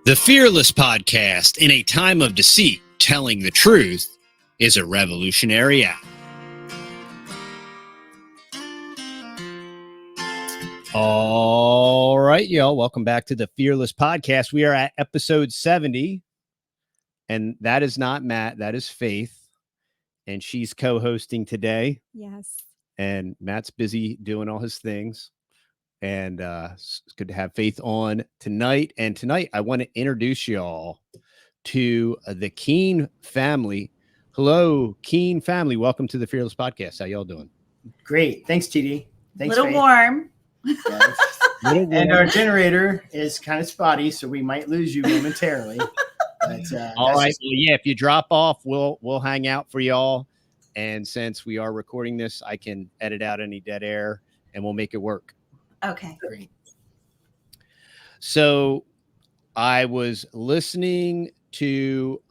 The Fearless Podcast, in a time of deceit, telling the truth, is a revolutionary act. All right, y'all. Welcome back to the Fearless Podcast. We are at episode 70, and that is not Matt. That is Faith, and she's co-hosting today. Yes. And Matt's busy doing all his things. And it's good to have Faith on tonight. And tonight, I want to introduce y'all to the Keene family. Hello, Keene family. Welcome to the Fearless Podcast. How y'all doing? Great. Thanks, TD. Thanks, Little Faith. warm. Yes. And our generator is kind of spotty, so we might lose you momentarily. But, all right. Well, yeah, if you drop off, we'll hang out for y'all. And since we are recording this, I can edit out any dead air, and we'll make it work. Okay. Great. So I was listening to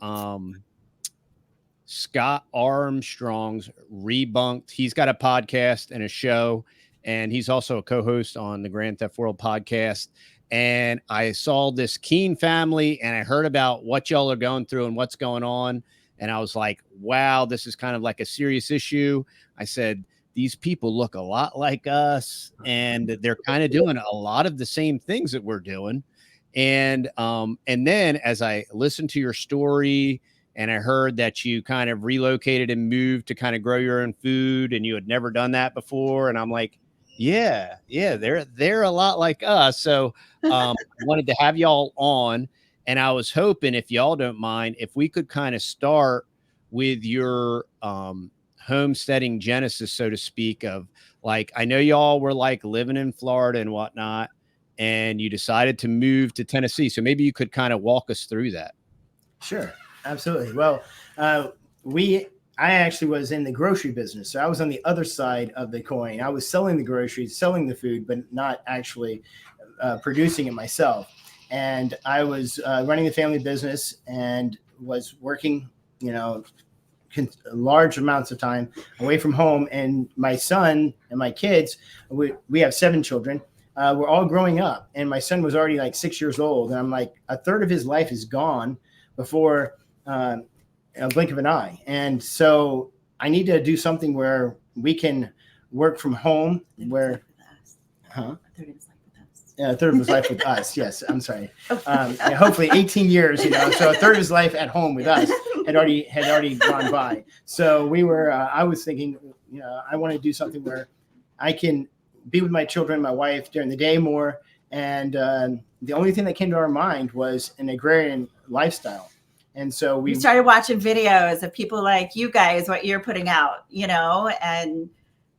Scott Armstrong's Rebunked. He's got a podcast and a show, and he's also a co-host on the Grand Theft World podcast. And I saw this Keene family, and I heard about what y'all are going through and what's going on. And I was like, wow, this is kind of like a serious issue. I said, these people look a lot like us, and they're kind of doing a lot of the same things that we're doing. And then as I listened to your story, and I heard that you kind of relocated and moved to kind of grow your own food, and you had never done that before. And I'm like, yeah, they're a lot like us. So I wanted to have y'all on, and I was hoping, if y'all don't mind, if we could kind of start with your homesteading genesis, so to speak, of like, I know y'all were like living in Florida and whatnot, and you decided to move to Tennessee. So maybe you could kind of walk us through that. Sure. Absolutely. Well, I actually was in the grocery business. So I was on the other side of the coin. I was selling the groceries, selling the food, but not actually producing it myself. And I was running the family business and was working, large amounts of time away from home. And my son and my kids, we have 7 children. We're all growing up, and my son was already like 6 years old. And I'm like, a third of his life is gone before a blink of an eye. And so I need to do something where we can work from home. Where, huh? A third of his life with us. Yes, I'm sorry. Hopefully 18 years, so a third of his life at home with us had already gone by. So we were, I was thinking, I want to do something where I can be with my children, my wife during the day more. And the only thing that came to our mind was an agrarian lifestyle. And so we started watching videos of people like you guys, what you're putting out, and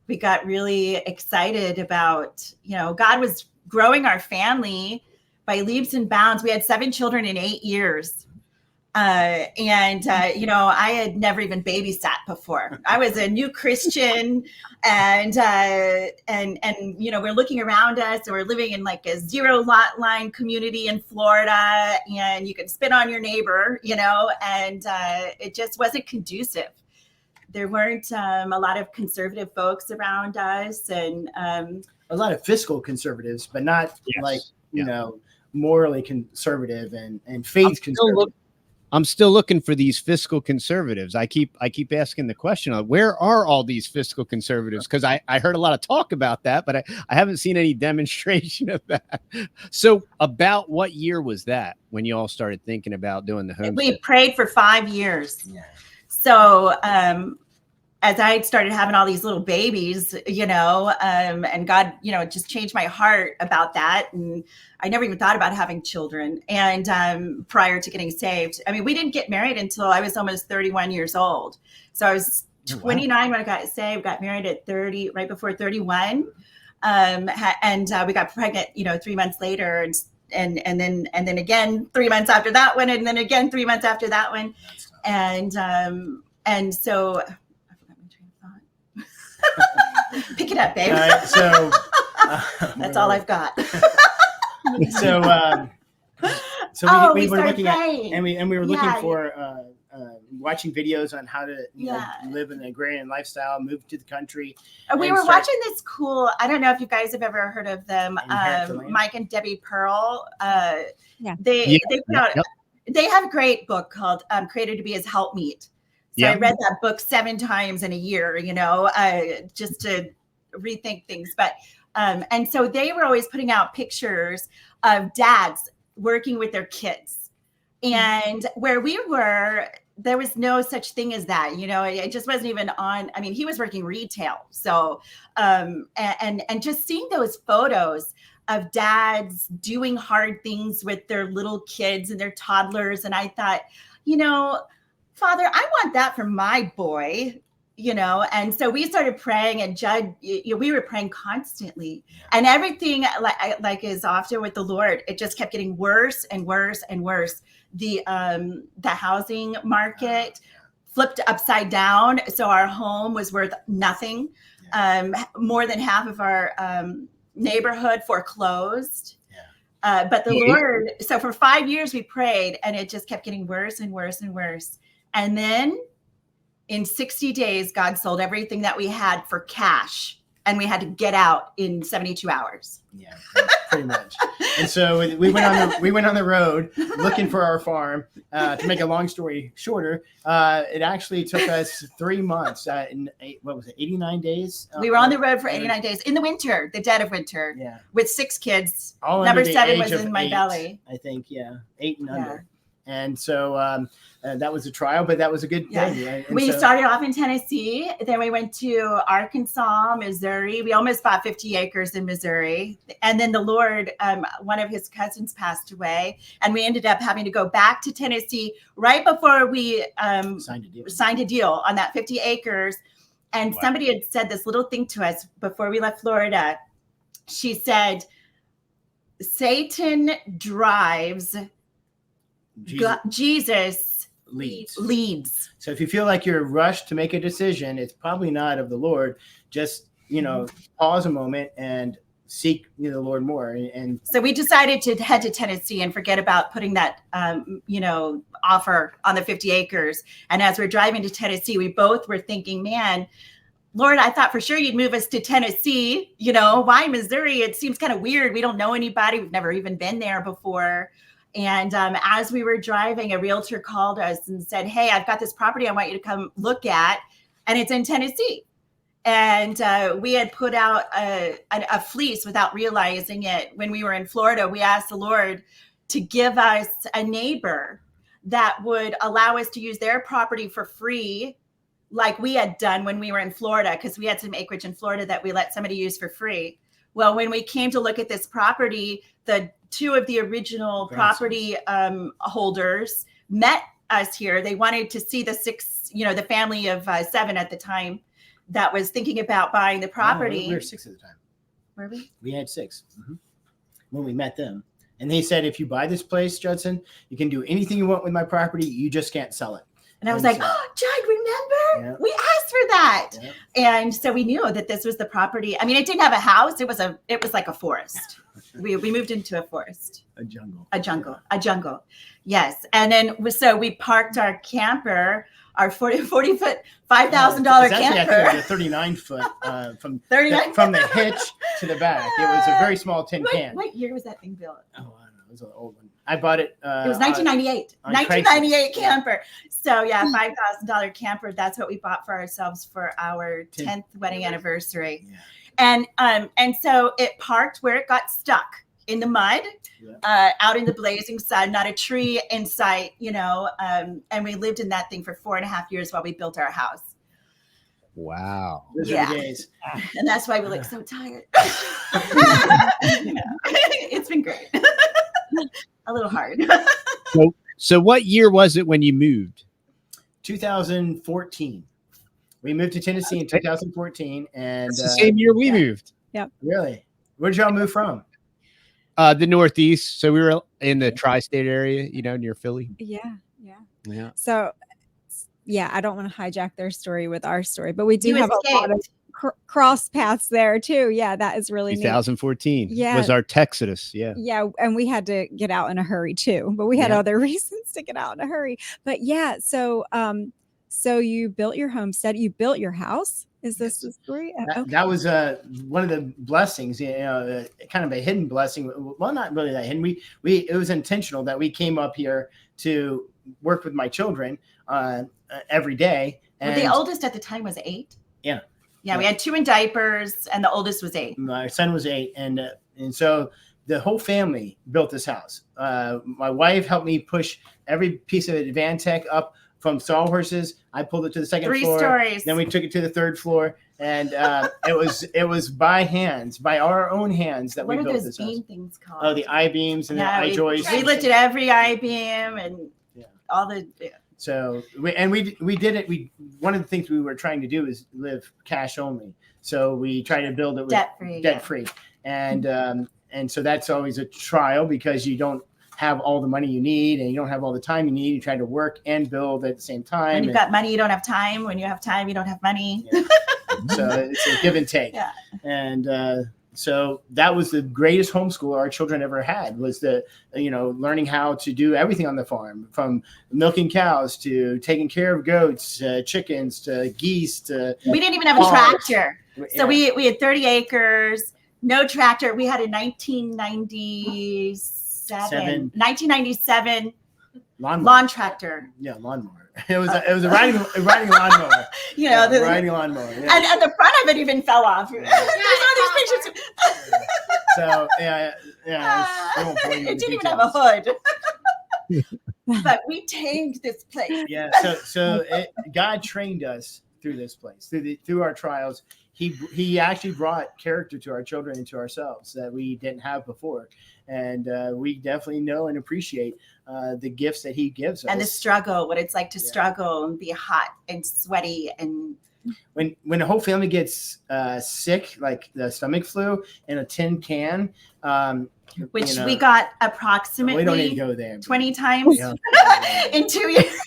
we got really excited about, God was growing our family by leaps and bounds. We had 7 children in 8 years. I had never even babysat before. I was a new Christian, and we're looking around us, and we're living in like a 0 lot line community in Florida, and you can spit on your neighbor, and it just wasn't conducive. There weren't a lot of conservative folks around us, and a lot of fiscal conservatives, but not morally conservative and faith conservative. I'm still looking for these fiscal conservatives. I keep asking the question, where are all these fiscal conservatives? Because I heard a lot of talk about that, but I haven't seen any demonstration of that. So about what year was that when you all started thinking about doing the homestead? We prayed for 5 years. Yeah. So as I started having all these little babies, and God, just changed my heart about that. And I never even thought about having children. And prior to getting saved, we didn't get married until I was almost 31 years old. So I was 29 when I got saved, got married at 30, right before 31. And we got pregnant, 3 months later, and then again 3 months after that one, and then again 3 months after that one. And so pick it up, babe. All right, so that's all I've got. So we were looking at, and we were looking for watching videos on how to live in an agrarian lifestyle, move to the country. We were watching this cool, I don't know if you guys have ever heard of them, Mike and Debbie Pearl. They put out, they have a great book called Created to Be His Helpmeet. So I read that book 7 times in a year, just to rethink things. But and so they were always putting out pictures of dads working with their kids. And where we were, there was no such thing as that. It just wasn't even on. I mean, he was working retail. So and just seeing those photos of dads doing hard things with their little kids and their toddlers. And I thought, Father, I want that for my boy, and so we started praying, and Judd, we were praying constantly, and everything like is often with the Lord, it just kept getting worse and worse and worse. The housing market flipped upside down. So our home was worth nothing. More than half of our neighborhood foreclosed. But the Lord, so for 5 years we prayed, and it just kept getting worse and worse and worse. And then in 60 days, God sold everything that we had for cash, and we had to get out in 72 hours. Yeah, pretty much. And so we went on the road looking for our farm. To make a long story shorter, it actually took us 3 months. In 89 days? We were on the road for 89 days in the winter, the dead of winter. Yeah, with 6 kids. All Number 7 was in my belly. I think 8 and under. And so that was a trial, but that was a good thing. Right? We started off in Tennessee. Then we went to Arkansas, Missouri. We almost bought 50 acres in Missouri. And then the Lord, one of his cousins passed away. And we ended up having to go back to Tennessee right before we signed a deal on that 50 acres. And somebody had said this little thing to us before we left Florida. She said, Satan drives, Jesus leads. So if you feel like you're rushed to make a decision, it's probably not of the Lord. Just, pause a moment and seek the Lord more. And so we decided to head to Tennessee and forget about putting that, offer on the 50 acres. And as we're driving to Tennessee, we both were thinking, man, Lord, I thought for sure you'd move us to Tennessee. Why Missouri? It seems kind of weird. We don't know anybody. We've never even been there before. And as we were driving, a realtor called us and said, hey, I've got this property I want you to come look at. And it's in Tennessee. And we had put out a fleece without realizing it. When we were in Florida, we asked the Lord to give us a neighbor that would allow us to use their property for free, like we had done when we were in Florida, because we had some acreage in Florida that we let somebody use for free. Well, when we came to look at this property, the 2 of the original property holders met us here. They wanted to see the 6, the family of 7 at the time that was thinking about buying the property. We were 6 at the time. Were we? We had 6 when we met them. And they said, if you buy this place, Judson, you can do anything you want with my property. You just can't sell it. And I was like, oh, Judd, remember? We asked for that. And so we knew that this was the property. I mean, it didn't have a house. It was like a forest. We moved into a forest. A jungle. Yes. And then so we parked our camper, our 40-foot, $5,000 camper. Actually, I think it was a 39-foot from the hitch to the back. It was a very small tin can. What year was that thing built? Oh, I don't know. It was an old one. I bought it. It was 1998. 1998 camper. So yeah, $5,000 camper. That's what we bought for ourselves for our 10th wedding anniversary. Yeah. And so it parked where it got stuck in the mud, out in the blazing sun, not a tree in sight, and we lived in that thing for 4.5 years while we built our house. Wow. Those are the days. And that's why we look so tired. It's been great. A little hard. So what year was it when you moved? 2014. We moved to Tennessee in 2014, and it's the same year we moved. Yep. Really? Where did y'all move from? The Northeast. So we were in the tri-state area, near Philly. Yeah. So, I don't want to hijack their story with our story, but we do have a lot of cross paths there too. Yeah, that is really neat. 2014 Yeah. was our Texas. Yeah. Yeah, and we had to get out in a hurry too, but we had other reasons to get out in a hurry. But yeah, so so you built your homestead, you built your house. Is this the story? That was one of the blessings, kind of a hidden blessing. Well, not really that hidden. It was intentional that we came up here to work with my children every day. And the oldest at the time was 8. Yeah. Yeah, we had 2 in diapers, and the oldest was 8. My son was 8, and so the whole family built this house. My wife helped me push every piece of Advantech up from sawhorses. I pulled it to the second 3 floor. stories. Then we took it to the 3rd floor, and it was by our own hands that we built this house. What are those beam things called? Oh, the I-beams and the I-joists. We lifted every I-beam and all the. Yeah. So we did it. One of the things we were trying to do is live cash only. So we tried to build it debt free, and so that's always a trial because you don't have all the money you need and you don't have all the time you need. You try to work and build at the same time. When you've got money, you don't have time. When you have time, you don't have money. Yeah. So it's a give and take. Yeah. And so that was the greatest homeschool our children ever had, was learning how to do everything on the farm, from milking cows to taking care of goats, chickens to geese to. We didn't even have a tractor. So we had 30 acres, no tractor. We had a 1997 lawn tractor. Yeah, lawnmower. It was a riding lawnmower. The riding lawnmower. Yeah. And the front of it even fell off. There's all these pictures. So it didn't even have a hood. But we tamed this place. Yeah. So God trained us through this place, through our trials. He actually brought character to our children and to ourselves that we didn't have before. And we definitely know and appreciate the gifts that he gives us. And the struggle, what it's like to struggle and be hot and sweaty. And when the whole family gets sick, like the stomach flu, in a tin can, which we got approximately we don't need to go there, 20 times in 2 years.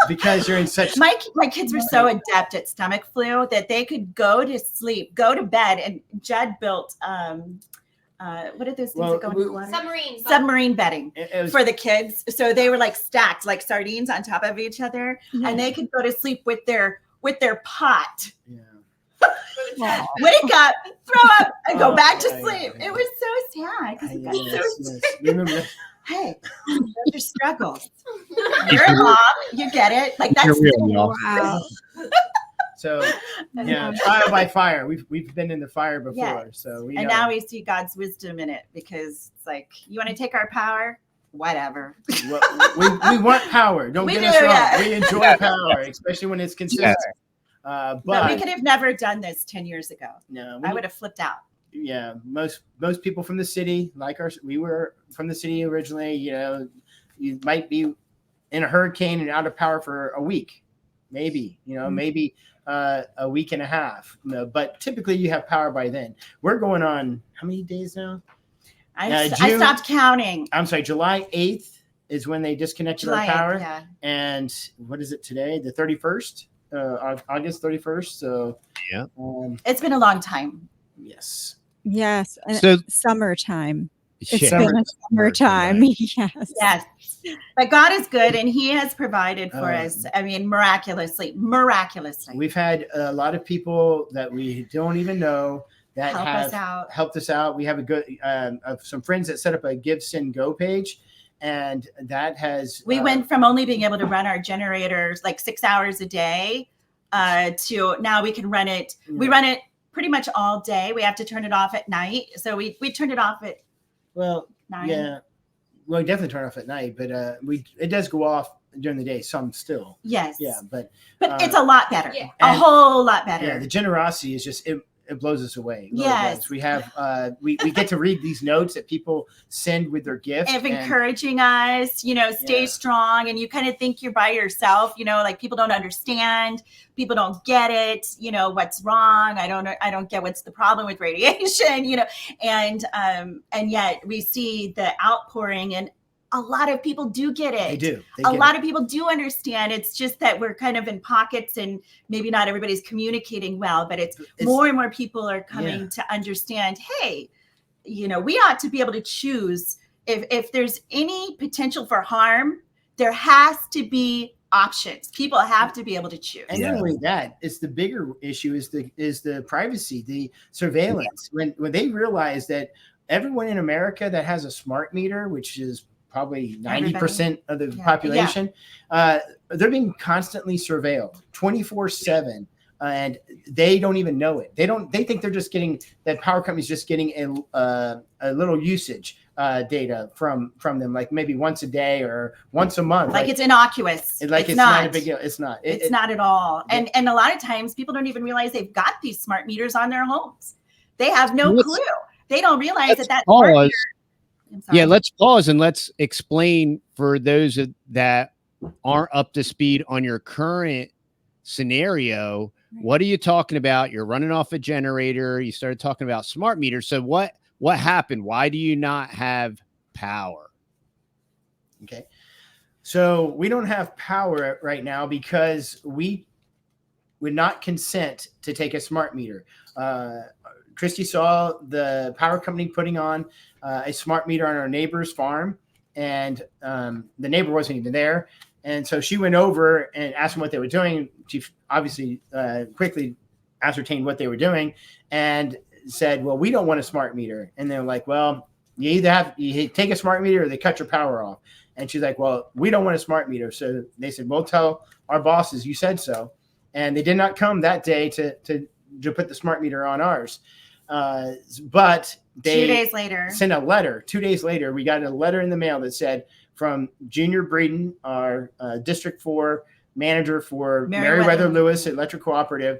Because you're in such. My kids were so adept at stomach flu that they could go to sleep, go to bed, and Judd built what are those things that go into water? Submarine bedding for the kids. So they were like stacked like sardines on top of each other, and they could go to sleep with their pot. Yeah. Wake up, throw up, and go back to sleep. It was so sad because it got so sick. Remember. Hey, those are struggles. You're a mom, you get it. Like that's wow. So trial by fire. We've been in the fire before, so we know. Now we see God's wisdom in it, because it's like, you want to take our power, whatever. we want power. Don't get us wrong. Yeah. We enjoy power, especially when it's consistent. But we could have never done this 10 years ago. No, I would have flipped out. Yeah, most people from the city, we were from the city originally. You might be in a hurricane and out of power for a week, maybe. Maybe a week and a half. But typically, you have power by then. We're going on how many days now? I stopped counting. I'm sorry, July 8th is when they disconnected our power. 8th, yeah. And what is it today? The 31st, August 31st. So yeah, it's been a long time. Yes. Yes. So summertime. It's been a summertime. Right. Yes. But God is good, and he has provided for us. I mean, miraculously. We've had a lot of people that we don't even know that helped us out. We have a good some friends that set up a Give Send Go page, and that has we went from only being able to run our generators like 6 hours a day to now we can run it. We run it pretty much all day. We have to turn it off at night. So we turned it off at 9. Yeah. Well, we definitely turn it off at night, but it does go off during the day, some still. Yes. Yeah, but it's a lot better. Yeah. A whole lot better. Yeah, the generosity is just it blows us away. Yes. We have we get to read these notes that people send with their gifts. Of encouraging us, stay strong. And you kind of think you're by yourself, like people don't understand. People don't get it. What's wrong. I don't get what's the problem with radiation, and yet we see the outpouring, and a lot of people do get it. They do. A lot of people do understand. It's just that we're kind of in pockets and maybe not everybody's communicating well, but it's more and more people are coming to understand, hey, you know, we ought to be able to choose if there's any potential for harm, there has to be options. People have to be able to choose. And not only that, it's the bigger issue is the privacy, the surveillance. When they realize that everyone in America that has a smart meter, which is probably 90% of the population, they're being constantly surveilled 24/7. And they don't even know it. They think they're just getting, that power company's just getting a little usage data from them, like maybe once a day or once a month. Like it's innocuous. It's not a big deal. It's not. It's not at all. And a lot of times people don't even realize they've got these smart meters on their homes. They have no clue. They don't realize that smart meter. Yeah, let's pause and let's explain for those that aren't up to speed on your current scenario. What are you talking about? You're running off a generator. You started talking about smart meters. So what happened? Why do you not have power? Okay. So we don't have power right now because we would not consent to take a smart meter. Christy saw the power company putting on a smart meter on our neighbor's farm, and the neighbor wasn't even there. And so she went over and asked them what they were doing. She obviously quickly ascertained what they were doing and said, well, we don't want a smart meter. And they're like, well, you either you take a smart meter or they cut your power off. And she's like, well, we don't want a smart meter. So they said, we'll tell our bosses you said so. And they did not come that day to put the smart meter on ours. But they 2 days later sent a letter. 2 days later, we got a letter in the mail that said, from Junior Breeden, our District 4 manager for Meriwether Lewis Electric Cooperative.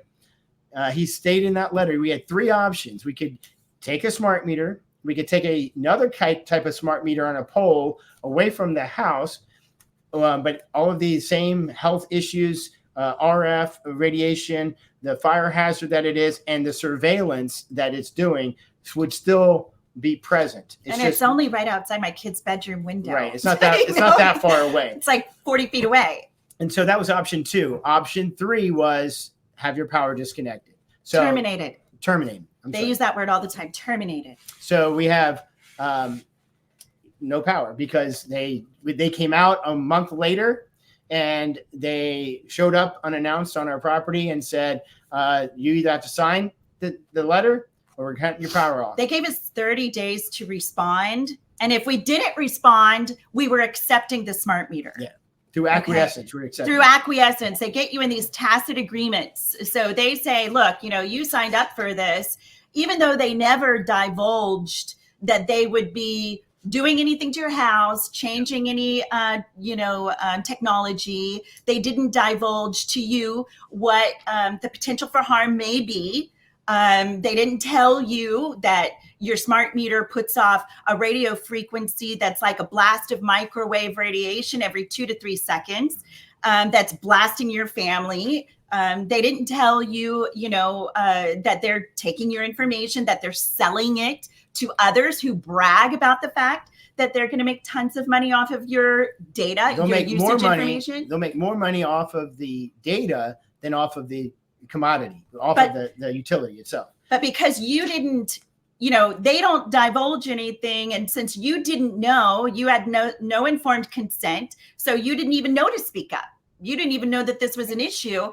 He stated in that letter, we had three options. We could take a smart meter. We could take another type of smart meter on a pole away from the house. But all of these same health issues, RF, radiation, the fire hazard that it is, and the surveillance that it's doing would still be present. It's only right outside my kid's bedroom window. Right. It's not that far away. It's like 40 feet away. And so that was option 2. Option 3 was have your power disconnected. So Terminated. They use that word all the time. Terminated. So we have no power because they came out a month later and they showed up unannounced on our property and said, you either have to sign the letter or we're cutting your power off. They gave us 30 days to respond. And if we didn't respond, we were accepting the smart meter. Yeah. Through acquiescence. We're accepting. Through acquiescence. They get you in these tacit agreements. So they say, look, you signed up for this, even though they never divulged that they would be doing anything to your house, changing any, technology. They didn't divulge to you what the potential for harm may be. They didn't tell you that your smart meter puts off a radio frequency that's like a blast of microwave radiation every 2 to 3 seconds. That's blasting your family. They didn't tell you, that they're taking your information, that they're selling it to others who brag about the fact that they're going to make tons of money off of your data, They'll your make usage more money. information. They'll make more money off of the data than off of the commodity, of the utility itself. But because you didn't, they don't divulge anything. And since you didn't know, you had no informed consent. So you didn't even know to speak up. You didn't even know that this was an issue.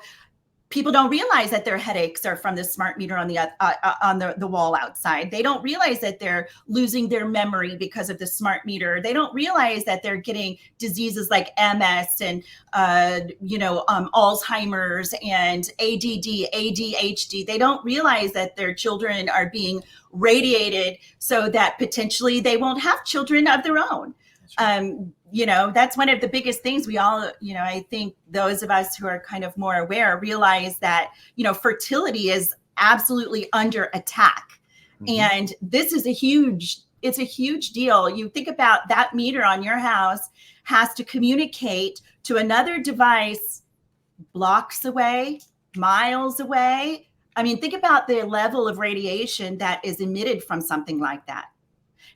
People don't realize that their headaches are from the smart meter on the wall outside. They don't realize that they're losing their memory because of the smart meter. They don't realize that they're getting diseases like MS and Alzheimer's and ADD, ADHD. They don't realize that their children are being radiated so that potentially they won't have children of their own. That's one of the biggest things we all, I think those of us who are kind of more aware realize that, fertility is absolutely under attack. Mm-hmm. And this is it's a huge deal. You think about that meter on your house has to communicate to another device blocks away, miles away. I mean, think about the level of radiation that is emitted from something like that.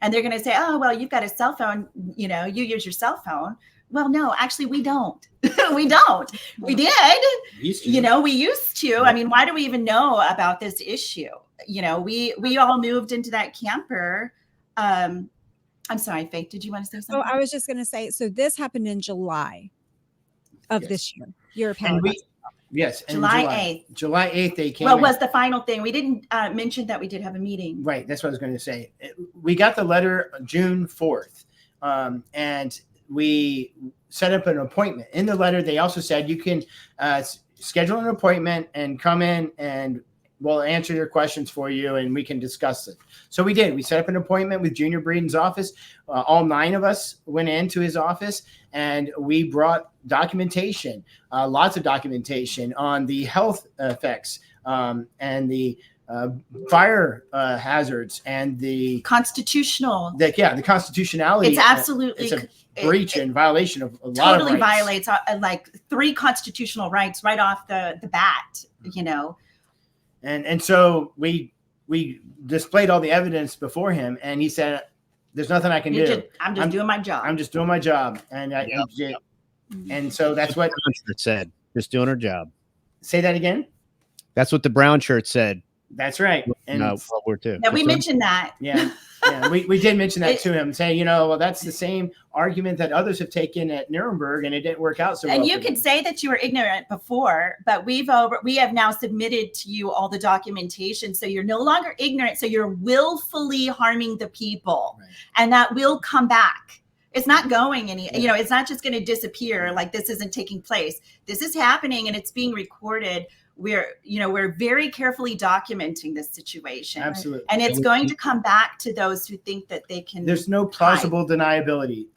And they're going to say, oh, well, you've got a cell phone, you know, you use your cell phone. Well, no, actually, we don't. We don't. We did. You know, we used to. I mean, why do we even know about this issue? You know, we all moved into that camper. I'm sorry, Faith, did you want to say something? Oh, I was just going to say, so this happened in July of this year. Your power. Yes. July 8th. July 8th, they came. Well, was the final thing. We didn't mention that we did have a meeting. Right. That's what I was going to say. We got the letter June 4th. And we set up an appointment. In the letter, they also said you can schedule an appointment and come in and we'll answer your questions for you and we can discuss it. So we did. We set up an appointment with Junior Breeden's office. All 9 of us went into his office and we brought documentation, lots of documentation on the health effects and the fire hazards and the the constitutionality. It's absolutely it's a breach and violation of a lot of rights. Totally violates like 3 constitutional rights right off the bat, you know. And so we displayed all the evidence before him, and he said, "There's nothing I can do. I'm just doing my job. I'm just doing my job." And and so that's what the shirt said. Just doing her job. Say that again. That's what the brown shirt said. That's right. And World War II. Yeah, we mentioned that. Yeah. We did mention that to him, saying, you know, well, that's the same argument that others have taken at Nuremberg, and it didn't work out so well. And you could say that you were ignorant before, but we have now submitted to you all the documentation, so you're no longer ignorant. So you're willfully harming the people, and that will come back. It's not going you know, it's not just going to disappear like this isn't taking place. This is happening, and it's being recorded. We're very carefully documenting this situation. Absolutely. And it's going to come back to those who think that they can. There's no plausible deniability.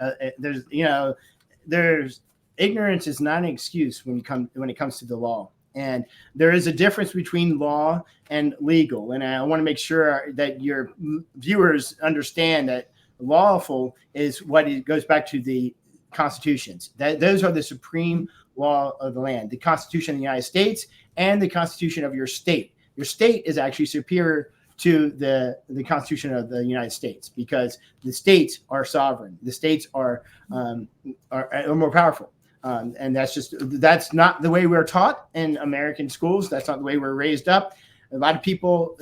There's ignorance is not an excuse when it comes to the law. And there is a difference between law and legal. And I want to make sure that your viewers understand that lawful is what it goes back to the constitutions. Those are the supreme law of the land, the Constitution of the United States and the Constitution of your state. Your state is actually superior to the Constitution of the United States because the states are sovereign. The states are more powerful. And that's not the way we're taught in American schools. That's not the way we're raised up. A lot of people,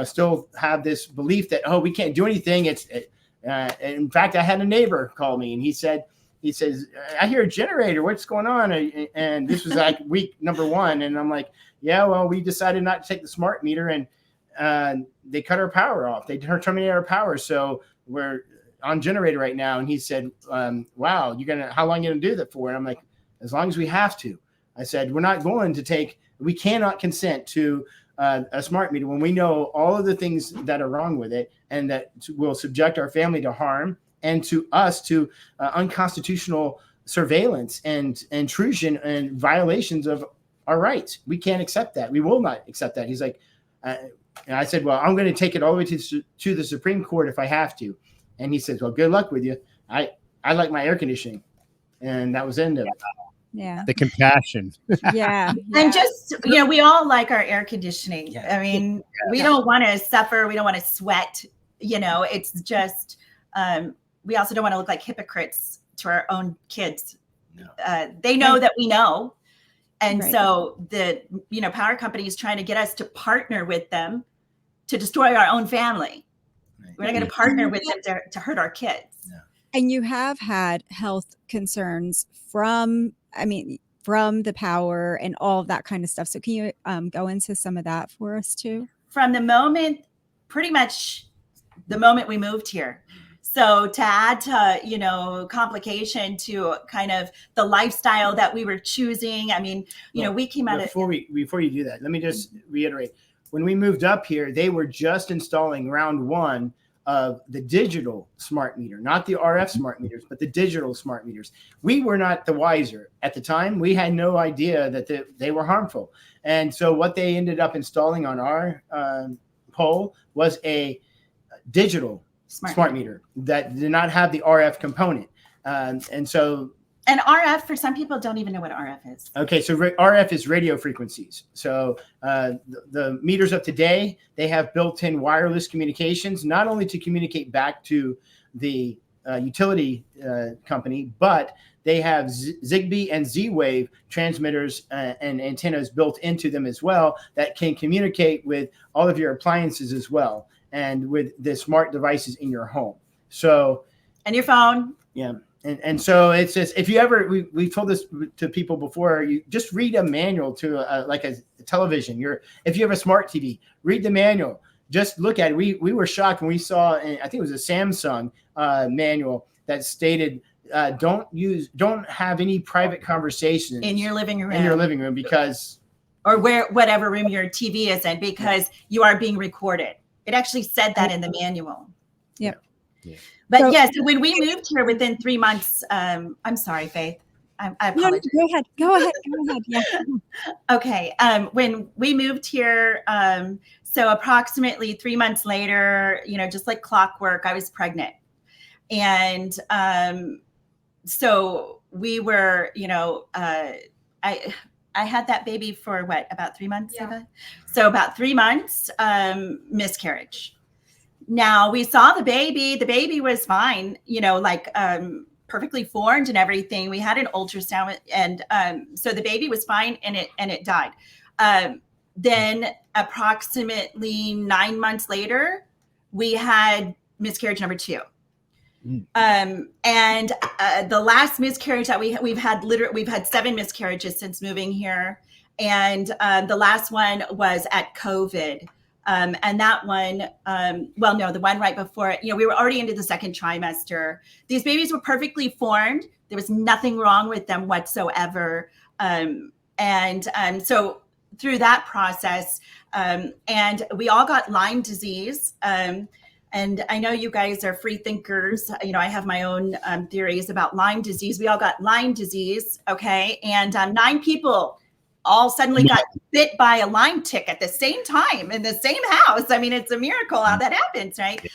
still have this belief that, oh, we can't do anything. In fact, I had a neighbor call me and he says, I hear a generator. What's going on? And this was like week number 1. And I'm like, yeah, well, we decided not to take the smart meter and they cut our power off. They terminated our power. So we're on generator right now. And he said, wow, how long are you going to do that for? And I'm like, as long as we have to. I said, we're not going to we cannot consent to a smart meter when we know all of the things that are wrong with it and that will subject our family to harm and to us to unconstitutional surveillance and intrusion and violations of our rights. We can't accept that. We will not accept that. He's like, and I said, well, I'm going to take it all the way to the Supreme Court if I have to. And he says, well, good luck with you. I like my air conditioning. And that was the end of it. Yeah. The compassion. Yeah. And just, we all like our air conditioning. Yeah. I mean, we don't want to suffer. We don't want to sweat. It's just, we also don't want to look like hypocrites to our own kids. No. They know that we know. And so the, power company is trying to get us to partner with them to destroy our own family. Right. We're not going to partner with them to hurt our kids. No. And you have had health concerns from the power and all of that kind of stuff. So can you go into some of that for us too? From pretty much the moment we moved here. So to add to, complication to kind of the lifestyle that we were choosing. I mean, we came out before you do that, let me just reiterate. When we moved up here, they were just installing round 1 of the digital smart meter, not the RF smart meters, but the digital smart meters. We were not the wiser at the time. We had no idea that they were harmful. And so what they ended up installing on our pole was a digital smart meter that did not have the RF component. And so And RF, for some people, don't even know what RF is. Okay, so RF is radio frequencies. So the meters of today, they have built-in wireless communications, not only to communicate back to the utility company, but they have Zigbee and Z-Wave transmitters and antennas built into them as well that can communicate with all of your appliances as well, and with the smart devices in your home. So, and your phone. Yeah. And so it's just, if you ever, we've told this to people before, you just read a manual to like a television. If you have a smart TV, read the manual. Just look at it. We were shocked when we saw, I think it was a Samsung manual that stated, don't have any private conversations in your living room. Because, or whatever room your TV is in, because you are being recorded. It actually said that in the manual. Yep. Yeah. But yes, when we moved here within 3 months, I'm sorry, Faith. I apologize. No, go ahead. Yeah. Okay. When we moved here, so approximately 3 months later, just like clockwork, I was pregnant. And so we were, I had that baby for about 3 months? Yeah. Eva? So about 3 months, miscarriage. Now we saw the baby was fine, perfectly formed and everything. We had an ultrasound, and so the baby was fine, and it died. Then approximately 9 months later, we had miscarriage number 2. And the last miscarriage that we've had 7 miscarriages since moving here. And the last one was at COVID. And that one, the one right before it, we were already into the second trimester. These babies were perfectly formed. There was nothing wrong with them whatsoever. So through that process, and we all got Lyme disease. And I know you guys are free thinkers. I have my own theories about Lyme disease. We all got Lyme disease. Okay. And 9 people all suddenly got bit by a Lyme tick at the same time in the same house. I mean, it's a miracle how that happens, right?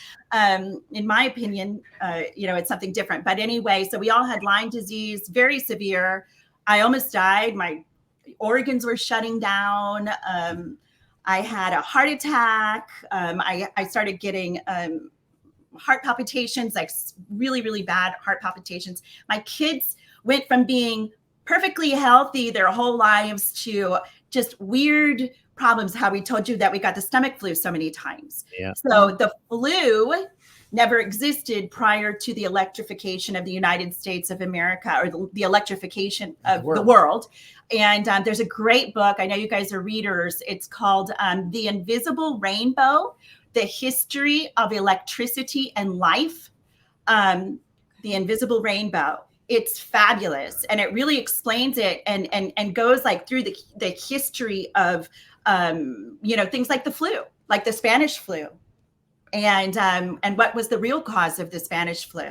In my opinion, it's something different. But anyway, so we all had Lyme disease, very severe. I almost died. My organs were shutting down. I had a heart attack. I started getting heart palpitations, like really, really bad heart palpitations. My kids went from being perfectly healthy their whole lives to just weird problems. How we told you that we got the stomach flu so many times. Yeah. So the flu never existed prior to the electrification of the United States of America, or the electrification of the world. And there's a great book. I know you guys are readers. It's called The Invisible Rainbow, The History of Electricity and Life. The Invisible Rainbow. It's fabulous, and it really explains it and goes like through the history of things like the flu, like the Spanish flu, and what was the real cause of the Spanish flu.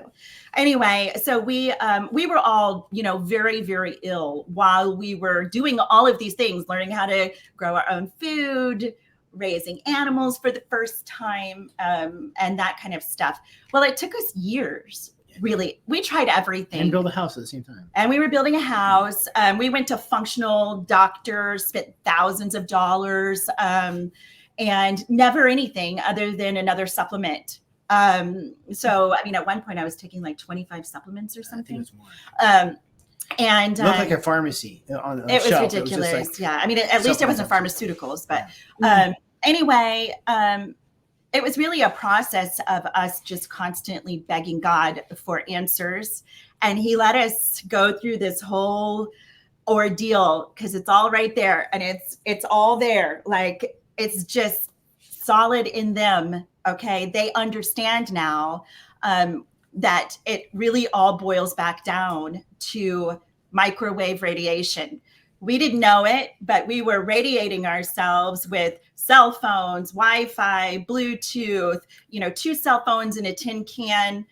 Anyway, so we were all very, very ill while we were doing all of these things, learning how to grow our own food, raising animals for the first time, and that kind of stuff. Well, it took us years. Really, we tried everything. And build a house at the same time. And we were building a house. We went to functional doctors, spent thousands of dollars, and never anything other than another supplement. So, at one point I was taking like 25 supplements or something. I think it was more. And it looked like a pharmacy on a it was shelf. ridiculous. It was just like at least it wasn't pharmaceuticals. But anyway, it was really a process of us just constantly begging God for answers. And he let us go through this whole ordeal because it's all right there. And it's all there. Like, it's just solid in them. Okay. They understand now that it really all boils back down to microwave radiation. We didn't know it, but we were radiating ourselves with cell phones, Wi-Fi, Bluetooth, 2 cell phones in a tin can,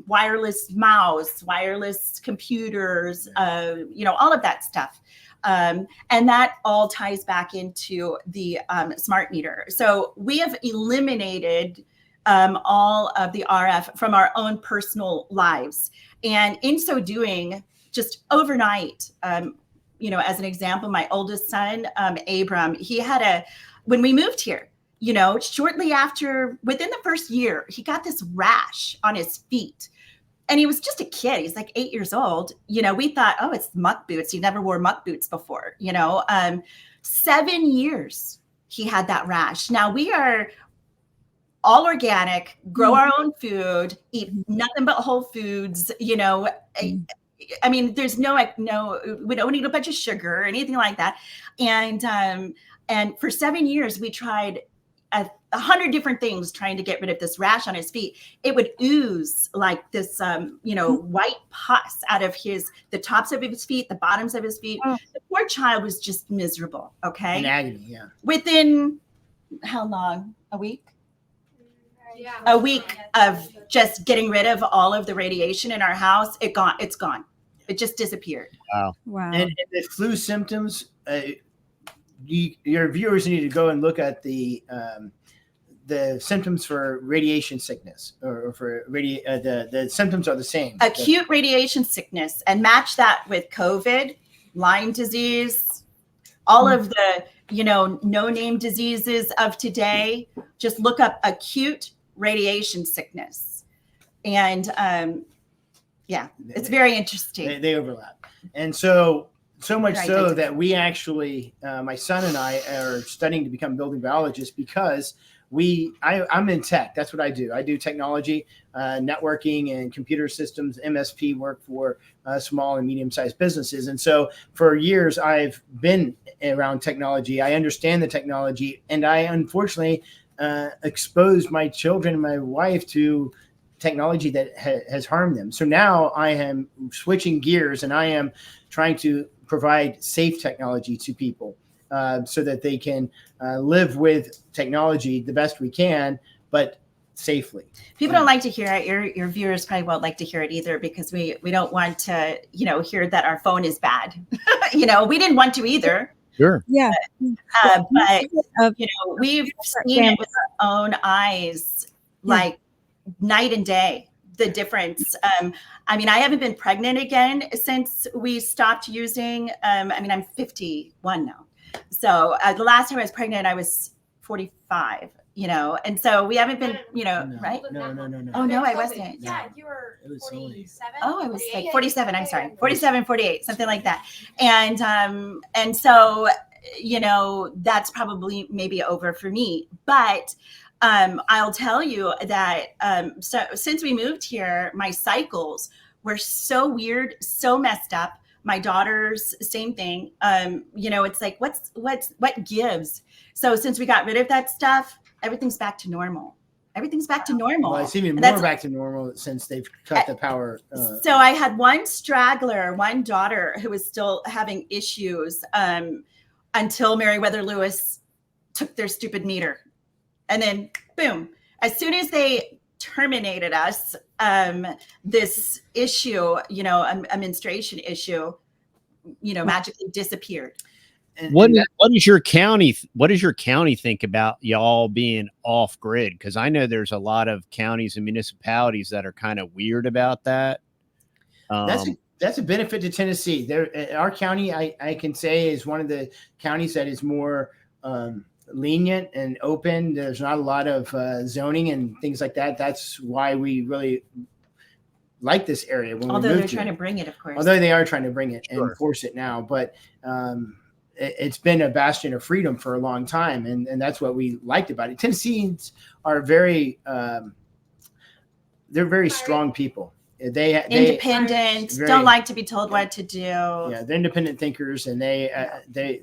wireless mouse, wireless computers, all of that stuff. And that all ties back into the smart meter. So we have eliminated all of the RF from our own personal lives. And in so doing, just overnight. You know, as an example, my oldest son, Abram, when we moved here, you know, shortly after, within the first year, he got this rash on his feet. And he was just a kid. He's like 8 years old. You know, we thought, oh, it's muck boots. He never wore muck boots before, you know. 7 years he had that rash. Now we are all organic, grow our own food, eat nothing but whole foods, you know. I mean, there's no, we don't need a bunch of sugar or anything like that. And for 7 years, we tried 100 different things trying to get rid of this rash on his feet. It would ooze like this, you know, white pus out of the tops of his feet, the bottoms of his feet. Oh. The poor child was just miserable. Okay. In agony, yeah. Within how long? A week? Yeah. A week of just getting rid of all of the radiation in our house. It's gone. It just disappeared. Wow. And the flu symptoms, your viewers need to go and look at the symptoms for radiation sickness, or for the symptoms are the same. Acute radiation sickness, and match that with COVID, Lyme disease, all of the, you know, no-name diseases of today. Just look up acute radiation sickness, and yeah, it's very interesting. They overlap, and so much so that we actually, my son and I are studying to become building biologists, because I'm in tech. That's what I do. I do technology, networking and computer systems, MSP work for small and medium-sized businesses. And so for years, I've been around technology. I understand the technology, and I unfortunately exposed my children and my wife to technology that has harmed them. So now I am switching gears, and I am trying to provide safe technology to people, so that they can live with technology the best we can, but safely. People don't like to hear it. Your viewers probably won't like to hear it either, because we don't want to, you know, hear that our phone is bad. You know, we didn't want to either. Sure. Yeah. But you know, we've seen it with our own eyes, like night and day, the difference. I mean, I haven't been pregnant again since we stopped using, I mean, I'm 51 now. So the last time I was pregnant, I was 45, you know, and so we haven't been, you know, right? No. Oh, no, I wasn't. Yeah, you were 47. Oh, I was like 47. I'm sorry. 47, 48, something like that. And so, you know, that's probably maybe over for me. But I'll tell you that so since we moved here, my cycles were so weird, so messed up. My daughter's same thing. You know, it's like, what gives? So since we got rid of that stuff, everything's back to normal. Everything's back to normal. Well, it's even more back to normal since they've cut the power. So I had one straggler, one daughter who was still having issues until Meriwether Lewis took their stupid meter. And then boom, as soon as they terminated us, this issue, you know, a menstruation issue, you know, magically disappeared. What does your county think about y'all being off grid? Because I know there's a lot of counties and municipalities that are kind of weird about that. That's a benefit to Tennessee. Our county, I can say, is one of the counties that is more lenient and open. There's not a lot of zoning and things like that. That's why we really like this area. Although they're trying to bring it, of course. Although they are trying to bring it and force it now, but it's been a bastion of freedom for a long time, and that's what we liked about it. Tennesseans are very they're very strong people. They independent, don't like to be told what to do. Yeah, they're independent thinkers, and they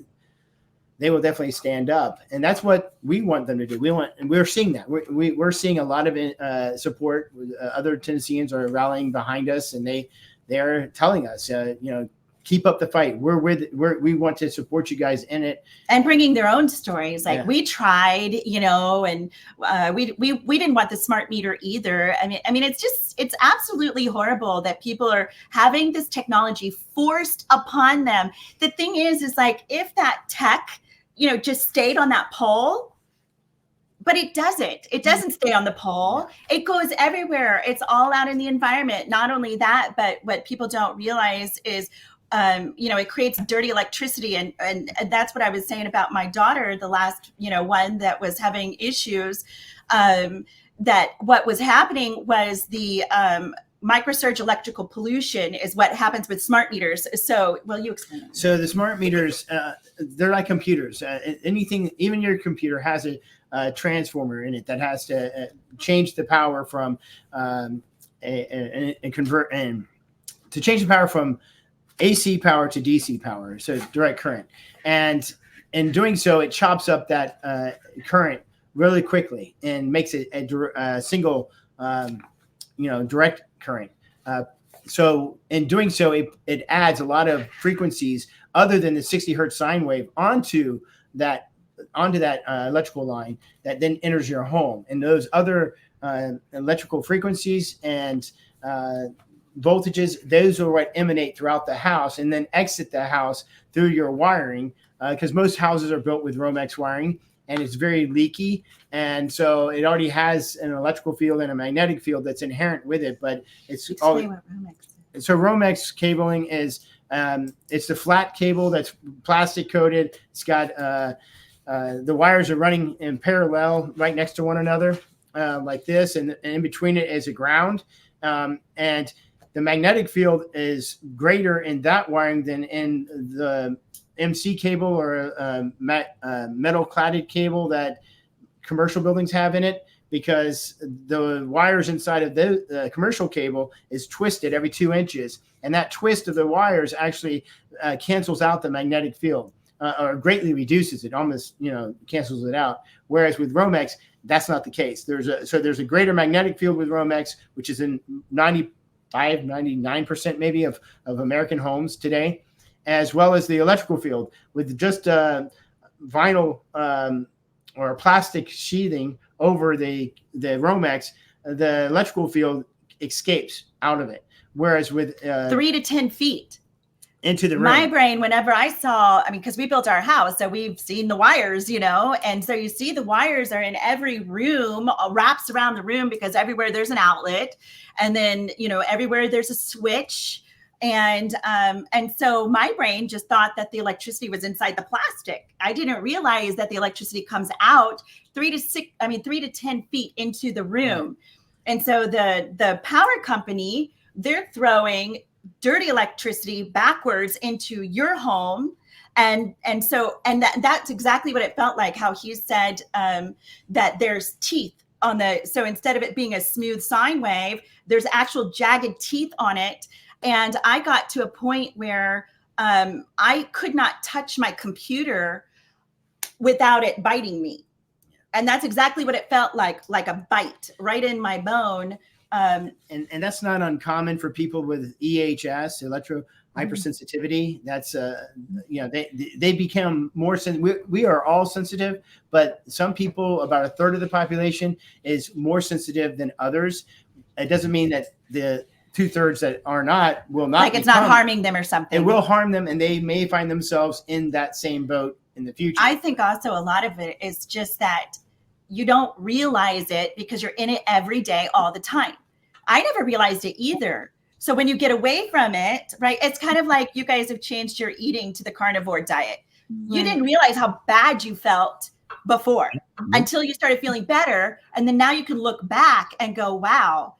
will definitely stand up, and that's what we want them to do. We're seeing that. We're seeing a lot of support. Other Tennesseans are rallying behind us, and they are telling us, you know, keep up the fight. We want to support you guys in it, and bringing their own stories. Like we tried, you know, and we didn't want the smart meter either. I mean, it's absolutely horrible that people are having this technology forced upon them. The thing is like, if that tech, you know, just stayed on that pole, but it doesn't stay on the pole. It goes everywhere. It's all out in the environment. Not only that, but what people don't realize is, it creates dirty electricity. And that's what I was saying about my daughter, the last, one that was having issues, that what was happening was the, Microsurge electrical pollution is what happens with smart meters. So, will you explain it? So the smart meters, they're like computers. Anything, even your computer has a transformer in it that has to change the power from and convert and to change the power from AC power to DC power, so direct current. And in doing so, it chops up that current really quickly and makes it a single, direct current. So in doing so, it adds a lot of frequencies other than the 60 hertz sine wave onto that electrical line that then enters your home. And those other electrical frequencies and voltages, those are what emanate throughout the house and then exit the house through your wiring, because most houses are built with Romex wiring and it's very leaky. And so it already has an electrical field and a magnetic field that's inherent with it, but it's all. What Romex is. So Romex cabling is, it's the flat cable that's plastic coated. It's got, the wires are running in parallel right next to one another, like this. And in between it is a ground. And the magnetic field is greater in that wiring than in the MC cable or metal cladded cable that commercial buildings have in it, because the wires inside of the commercial cable is twisted every 2 inches. And that twist of the wires actually cancels out the magnetic field, or greatly reduces it, almost, cancels it out. Whereas with Romex, that's not the case. There's a greater magnetic field with Romex, which is in 99% maybe of American homes today, as well as the electrical field with just vinyl or plastic sheathing over the Romex. The electrical field escapes out of it. Whereas with 3 to 10 feet into the room. My brain, whenever I saw, because we built our house, so we've seen the wires, and so you see the wires are in every room, wraps around the room, because everywhere there's an outlet, and then, everywhere there's a switch. And so my brain just thought that the electricity was inside the plastic. I didn't realize that the electricity comes out 3 to 10 feet into the room. And so the power company, they're throwing dirty electricity backwards into your home. And that's exactly what it felt like, how he said that there's teeth on so instead of it being a smooth sine wave, there's actual jagged teeth on it. And I got to a point where I could not touch my computer without it biting me. And that's exactly what it felt like a bite right in my bone. And that's not uncommon for people with EHS, electro hypersensitivity. That's, they become more sensitive. We are all sensitive, but some people, about a third of the population, is more sensitive than others. It doesn't mean that the 2/3 that are not will not. Like it's not harming them or something. It will harm them, and they may find themselves in that same boat in the future. I think also a lot of it is just that you don't realize it because you're in it every day, all the time. I never realized it either. So when you get away from it, right, it's kind of like you guys have changed your eating to the carnivore diet. Right. You didn't realize how bad you felt before until you started feeling better. And then now you can look back and go, wow,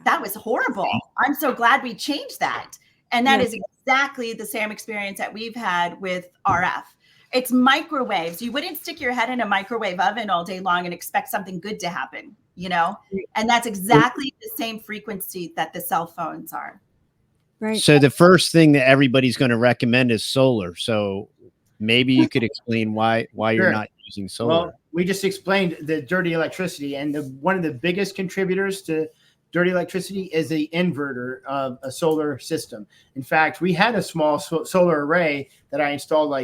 that was horrible. I'm so glad we changed that. And that is exactly the same experience that we've had with RF. It's microwaves. You wouldn't stick your head in a microwave oven all day long and expect something good to happen, And that's exactly the same frequency that the cell phones are. Right. So the first thing that everybody's going to recommend is solar. So maybe you could explain why you're not using solar. Well, we just explained the dirty electricity, and one of the biggest contributors to dirty electricity is the inverter of a solar system. In fact, we had a small solar array that I installed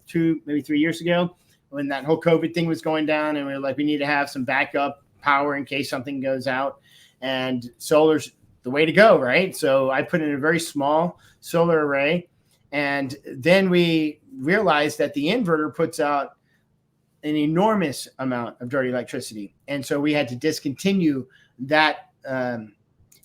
2, maybe 3 years ago when that whole COVID thing was going down, and we were like, we need to have some backup power in case something goes out, and solar's the way to go, right? So I put in a very small solar array, and then we realized that the inverter puts out an enormous amount of dirty electricity. And so we had to discontinue that.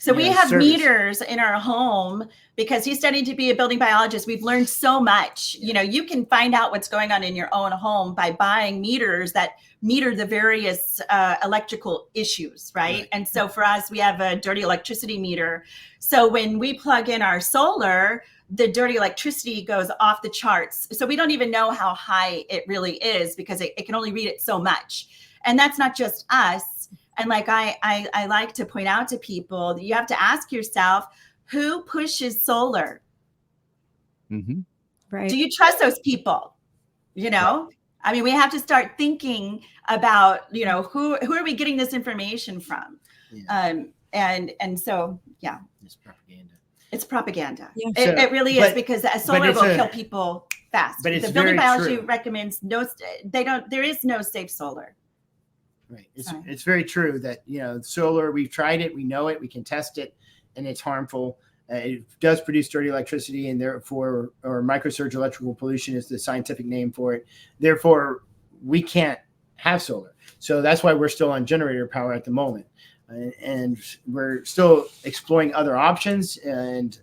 So we have service. meters in our home because he's studying to be a building biologist. We've learned so much. You know, you can find out what's going on in your own home by buying meters that meter the various electrical issues, right? And so for us, we have a dirty electricity meter. So when we plug in our solar, the dirty electricity goes off the charts. So we don't even know how high it really is because it can only read it so much. And that's not just us. And like I like to point out to people, you have to ask yourself, who pushes solar? Mm-hmm. Right. Do you trust those people? You know, I mean, we have to start thinking about, you know, who are we getting this information from? Yeah. And so, yeah. It's propaganda. It's propaganda. Yeah. It really is, because solar will kill people fast. But it's the building very biology true. recommends there is no safe solar. Right. It's very true that, you know, solar, we've tried it, we know it, we can test it, and it's harmful. It does produce dirty electricity, and therefore, or microsurge electrical pollution is the scientific name for it. Therefore, we can't have solar. So that's why we're still on generator power at the moment. And we're still exploring other options. And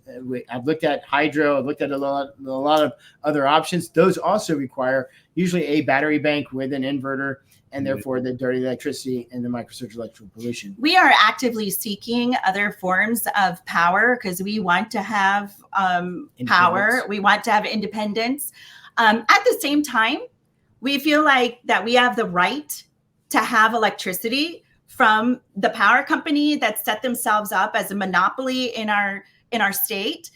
I've looked at hydro, I've looked at a lot of other options. Those also require usually a battery bank with an inverter, and therefore the dirty electricity and the microsurge electrical pollution. We are actively seeking other forms of power because we want to have power. We want to have independence. At the same time, we feel like that we have the right to have electricity from the power company that set themselves up as a monopoly in our state.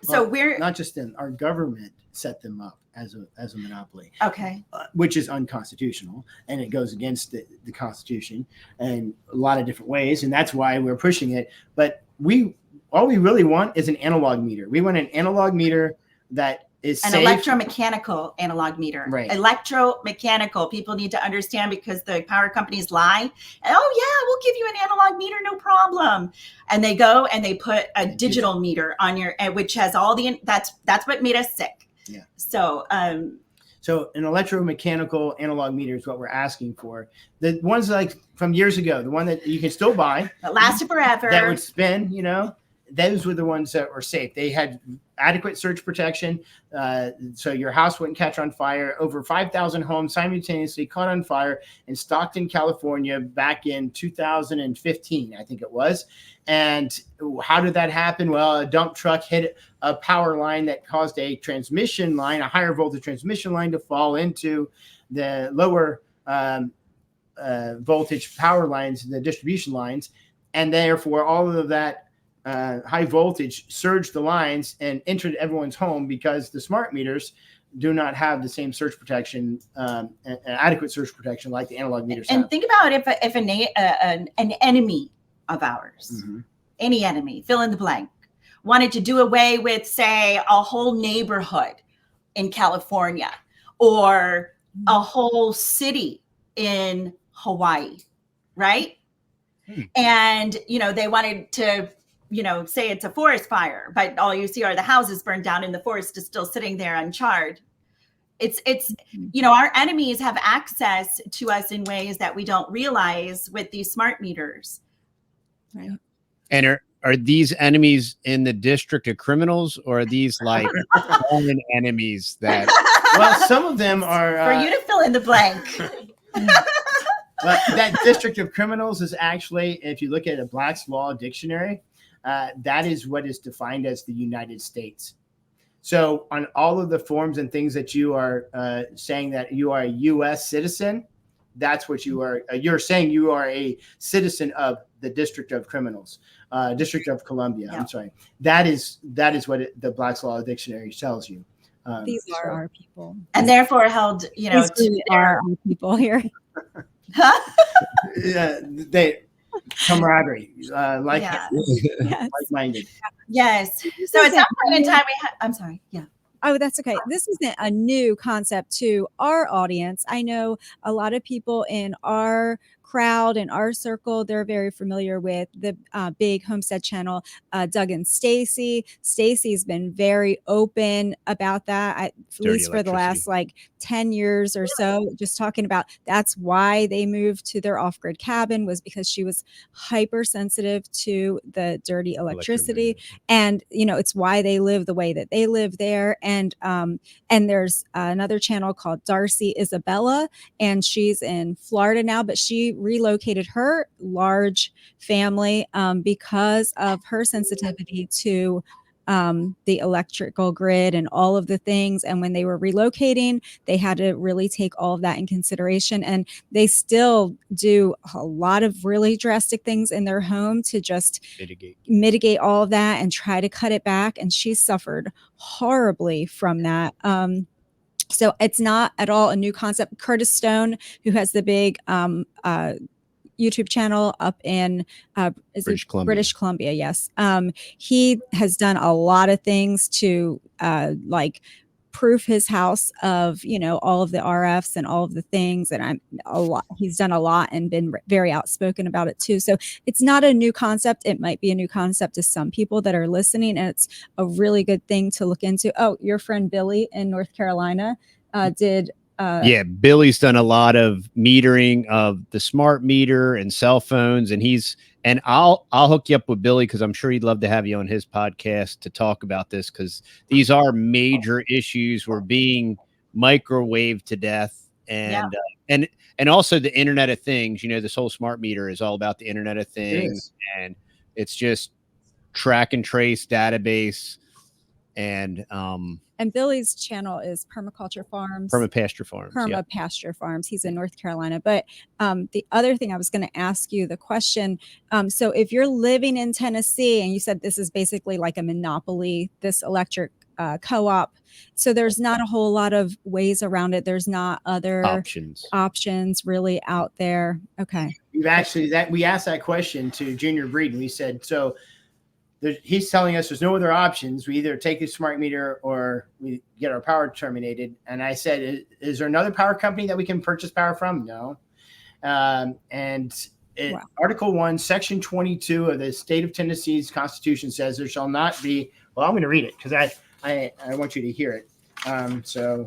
So we're not just in our government set them up as a monopoly. Okay. Which is unconstitutional, and it goes against the Constitution in a lot of different ways, and that's why we're pushing it. But all we really want is an analog meter. We want an analog meter that is an safe. electromechanical analog meter. Right. Electromechanical. People need to understand, because the power companies lie. And, oh yeah, we'll give you an analog meter, no problem. And they go and they put a digital meter on your, which has all that's what made us sick. Yeah. So So an electromechanical analog meter is what we're asking for. The ones like from years ago, the one that you can still buy, that lasted forever, that would spin, you know, those were the ones that were safe. They had adequate surge protection, so your house wouldn't catch on fire. Over 5,000 homes simultaneously caught on fire in Stockton, California, back in 2015, I think it was. And how did that happen? Well, a dump truck hit a power line that caused a transmission line, a higher voltage transmission line, to fall into the lower voltage power lines, the distribution lines, and therefore all of that high voltage surged the lines and entered everyone's home, because the smart meters do not have the same surge protection, adequate surge protection like the analog meters have. And think about if an enemy of ours, any enemy, fill in the blank, wanted to do away with, say, a whole neighborhood in California or a whole city in Hawaii, right? And, you know, they wanted to, you know, say it's a forest fire, but all you see are the houses burned down and the forest is still sitting there uncharred. It's, you know, our enemies have access to us in ways that we don't realize with these smart meters. Right. And are these enemies in the district of criminals, or are these like foreign enemies that? Well, some of them are. For you to fill in the blank. But that district of criminals is actually, if you look at a Black's Law dictionary, that is what is defined as the United States. So on all of the forms and things that you are saying that you are a U.S. citizen, that's what you are. You're saying you are a citizen of the District of Criminals, District of Columbia. Yeah. I'm sorry. That is what the Black's Law Dictionary tells you. These are our people, and therefore held. You know, these are our people here. Yeah, they camaraderie, like-minded. Yes. So at some point in time, I'm sorry. Yeah. Oh, that's okay. This isn't a new concept to our audience. I know a lot of people in our crowd in our circle, they're very familiar with the Big Homestead channel. Doug and Stacey. Stacey's been very open about that, at least for the last like 10 years or so, just talking about that's why they moved to their off-grid cabin, was because she was hypersensitive to the dirty electricity. And, you know, it's why they live the way that they live there. And there's another channel called Darcy Isabella, and she's in Florida now, but she relocated her large family because of her sensitivity to the electrical grid and all of the things. And when they were relocating, they had to really take all of that in consideration. And they still do a lot of really drastic things in their home to just mitigate all of that and try to cut it back. And she suffered horribly from that. So it's not at all a new concept. Curtis Stone, who has the big YouTube channel up in British Columbia. Yes. He has done a lot of things to like proof his house of, you know, all of the RFs and all of the things. And he's done a lot and been very outspoken about it too. So it's not a new concept. It might be a new concept to some people that are listening, and it's a really good thing to look into. Oh, your friend Billy in North Carolina did. Yeah, Billy's done a lot of metering of the smart meter and cell phones, and I'll hook you up with Billy, because I'm sure he'd love to have you on his podcast to talk about this, because these are major issues. We're being microwaved to death, and also the Internet of Things. You know, this whole smart meter is all about the Internet of Things, and it's just track and trace database. And Billy's channel is Permaculture Farms. Permapasture Farms. He's in North Carolina. But the other thing I was going to ask you, the question, so if you're living in Tennessee, and you said this is basically like a monopoly, this electric co-op, so there's not a whole lot of ways around it. There's not other options really out there. Okay. We asked that question to Junior Breed, and we said, so he's telling us there's no other options. We either take a smart meter or we get our power terminated. And I said, is there another power company that we can purchase power from? No. Article 1, Section 22 of the state of Tennessee's Constitution says there shall not be, well, I'm going to read it because I want you to hear it. So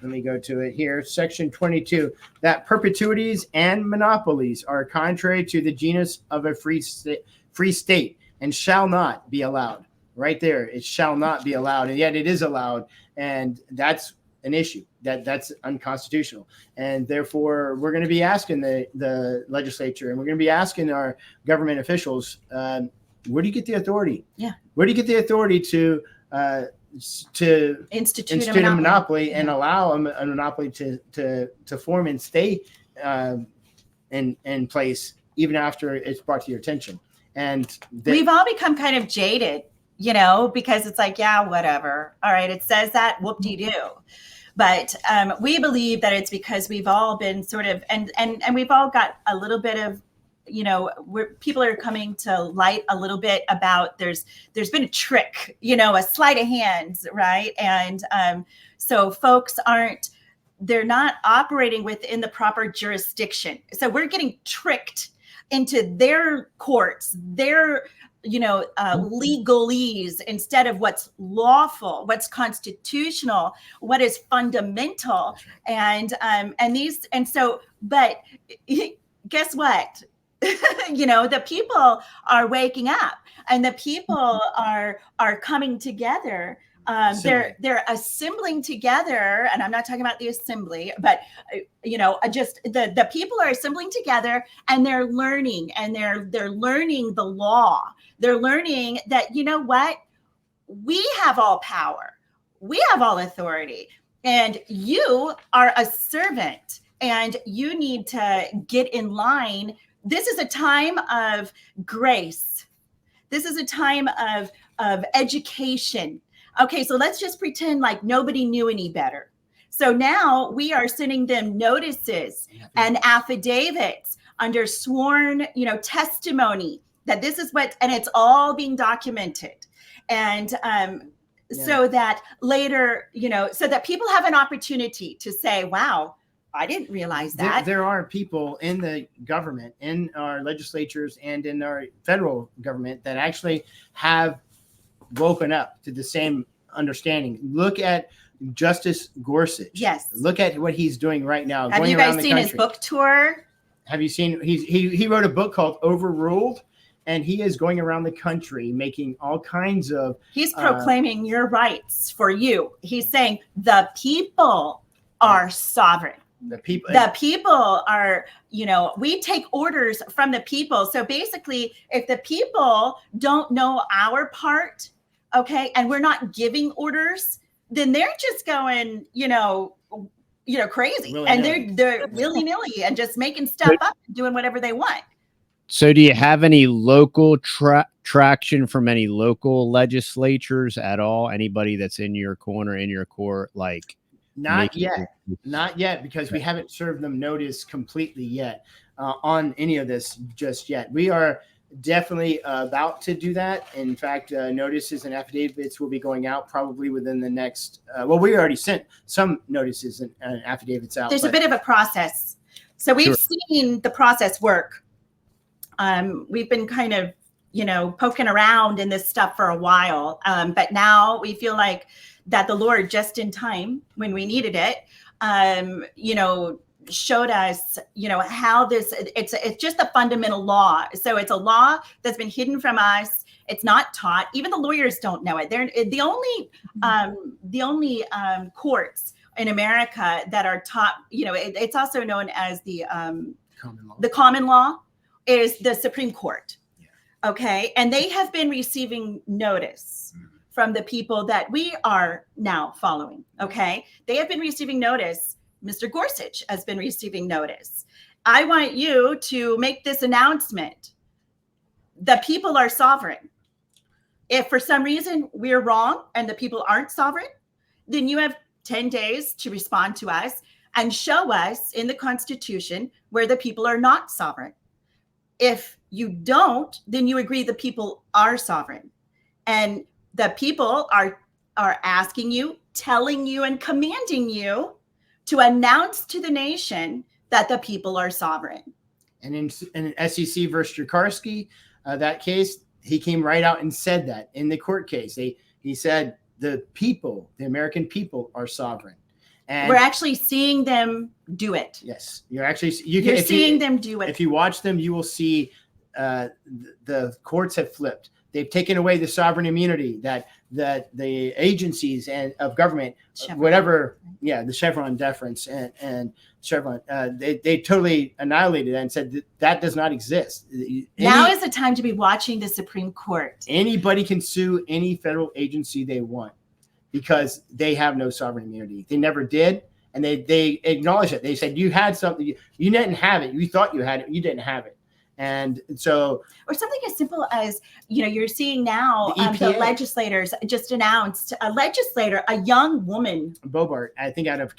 let me go to it here. Section 22, that perpetuities and monopolies are contrary to the genus of a free state, and shall not be allowed. Right there, it shall not be allowed, and yet it is allowed, and that's an issue. That's unconstitutional, and therefore we're going to be asking the legislature, and we're going to be asking our government officials, where do you get the authority? Yeah, where do you get the authority to institute a monopoly and allow a monopoly to form and stay in place even after it's brought to your attention? And we've all become kind of jaded, you know, because it's like, yeah, whatever. All right, it says that, whoop-de-doo. But we believe that it's because we've all been sort of, and we've all got a little bit of, you know, where people are coming to light a little bit about there's been a trick, you know, a sleight of hands, right? And so folks they're not operating within the proper jurisdiction. So we're getting tricked into their courts, their, you know, legalese, instead of what's lawful, what's constitutional, what is fundamental. And but guess what? You know, the people are waking up, and the people are coming together. They're assembling together, and I'm not talking about the assembly, but you know, just the people are assembling together, and they're learning, and they're learning the law. They're learning that, you know what, we have all power, we have all authority, and you are a servant, and you need to get in line. This is a time of grace. This is a time of education. Okay, so let's just pretend like nobody knew any better. So now we are sending them notices and affidavits under sworn, you know, testimony that this is what, and it's all being documented. And so that later, you know, so that people have an opportunity to say, wow, I didn't realize that. There are people in the government, in our legislatures, and in our federal government that actually have woken up to the same understanding. Look at Justice Gorsuch. Yes. Look at what he's doing right now. Have you guys seen his book tour? Have you seen? He wrote a book called Overruled, and he is going around the country making all kinds of. He's proclaiming your rights for you. He's saying the people are sovereign. The people are, we take orders from the people. So basically, if the people don't know our part, okay, and we're not giving orders, then they're just going, crazy, and they're willy-nilly and just making stuff up and doing whatever they want. So do you have any local traction from any local legislatures at all? Anybody that's in your corner, in your court, like? Not yet, because we haven't served them notice completely yet on any of this just yet. We are definitely about to do that. In fact, notices and affidavits will be going out probably within the next, we already sent some notices and affidavits out. There's a bit of a process. So we've seen the process work. We've been kind of, poking around in this stuff for a while. But now we feel like that the Lord, just in time when we needed it, showed us, how it's just a fundamental law. So it's a law that's been hidden from us. It's not taught. Even the lawyers don't know it. They're the only courts in America that are taught. It's also known as the common law. The common law is the Supreme Court. Yeah. Okay, and they have been receiving notice from the people that we are now following. Okay, they have been receiving notice. Mr. Gorsuch has been receiving notice. I want you to make this announcement. The people are sovereign. If for some reason we're wrong and the people aren't sovereign, then you have 10 days to respond to us and show us in the Constitution where the people are not sovereign. If you don't, then you agree the people are sovereign. And the people are asking you, telling you, and commanding you to announce to the nation that the people are sovereign. And in SEC versus Jakarski, that case, he came right out and said that in the court case. He said the people, the American people, are sovereign. And we're actually seeing them do it. Yes, you're seeing them do it. If you watch them, you will see the courts have flipped. They've taken away the sovereign immunity that the agencies and of government, Chevron. The Chevron deference and Chevron, they totally annihilated that and said that does not exist. Now is the time to be watching the Supreme Court. Anybody can sue any federal agency they want because they have no sovereign immunity. They never did, and they acknowledged it. They said you had something, you didn't have it. You thought you had it, you didn't have it. And so, or something as simple as, you're seeing now the legislators just announced a young woman, Bobart, I think out of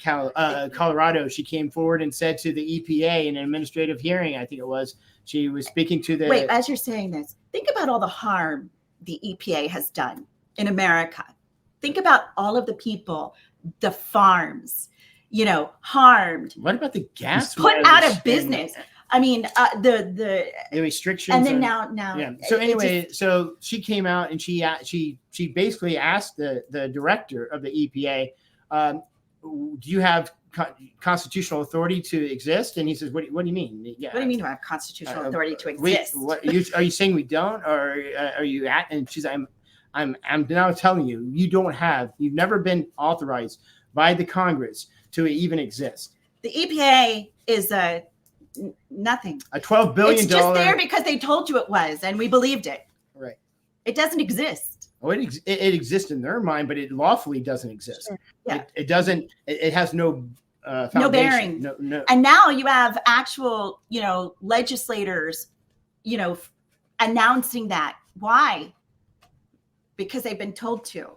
Colorado, she came forward and said to the EPA in an administrative hearing, I think it was, she was speaking to the. Wait, as you're saying this, think about all the harm the EPA has done in America. Think about all of the people, the farms, harmed. What about the gas? Put out of business. I mean, the restrictions, and then now. Yeah. So anyway, so she came out and she basically asked the director of the EPA, "Do you have constitutional authority to exist?" And he says, "What do you mean? Yeah. What do you mean to have constitutional authority to exist? Are you saying we don't, or are you at?" And she's, "I'm now telling you, you've never been authorized by the Congress to even exist. The EPA is nothing. A $12 billion. It's just there because they told you it was, and we believed it. Right. It doesn't exist. Oh, it exists in their mind, but it lawfully doesn't exist. Sure. Yeah. It doesn't. It has no foundation. No bearing. No. And now you have actual, legislators, announcing that. Why? Because they've been told to.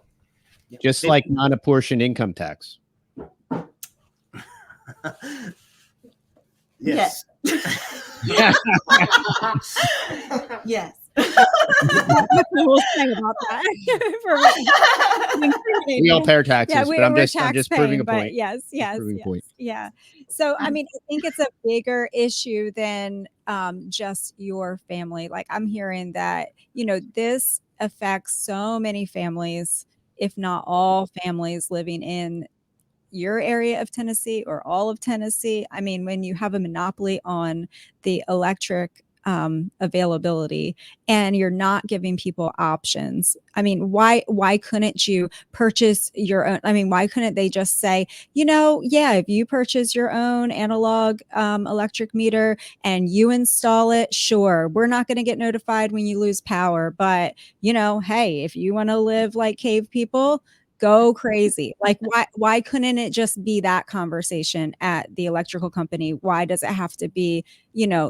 Just like non-apportioned income tax. Yes. Yes. We'll say about that. We all pay our taxes, Yeah, but I'm just proving a point. Yes. Yeah. So, I mean, I think it's a bigger issue than just your family. Like, I'm hearing that, this affects so many families, if not all families living in your area of Tennessee or all of Tennessee. I mean, when you have a monopoly on the electric availability and you're not giving people options. I mean, why couldn't you purchase your own? I mean, why couldn't they just say, yeah, if you purchase your own analog electric meter and you install it, sure, we're not going to get notified when you lose power. But, hey, if you want to live like cave people, go crazy. Like, why couldn't it just be that conversation at the electrical company? Why does it have to be,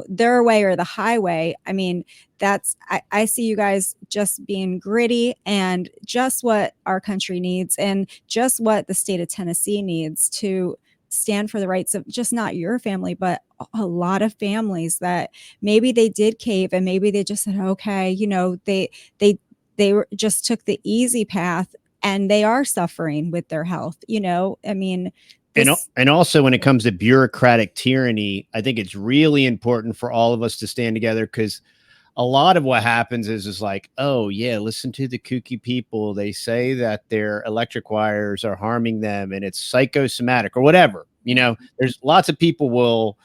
their way or the highway? I mean, I see you guys just being gritty and just what our country needs and just what the state of Tennessee needs to stand for the rights of just not your family, but a lot of families that maybe they did cave and maybe they just said, okay, they just took the easy path. And they are suffering with their health, I mean, and also when it comes to bureaucratic tyranny, I think it's really important for all of us to stand together, because a lot of what happens is like, oh yeah, listen to the kooky people. They say that their electric wires are harming them and it's psychosomatic or whatever. There's lots of people will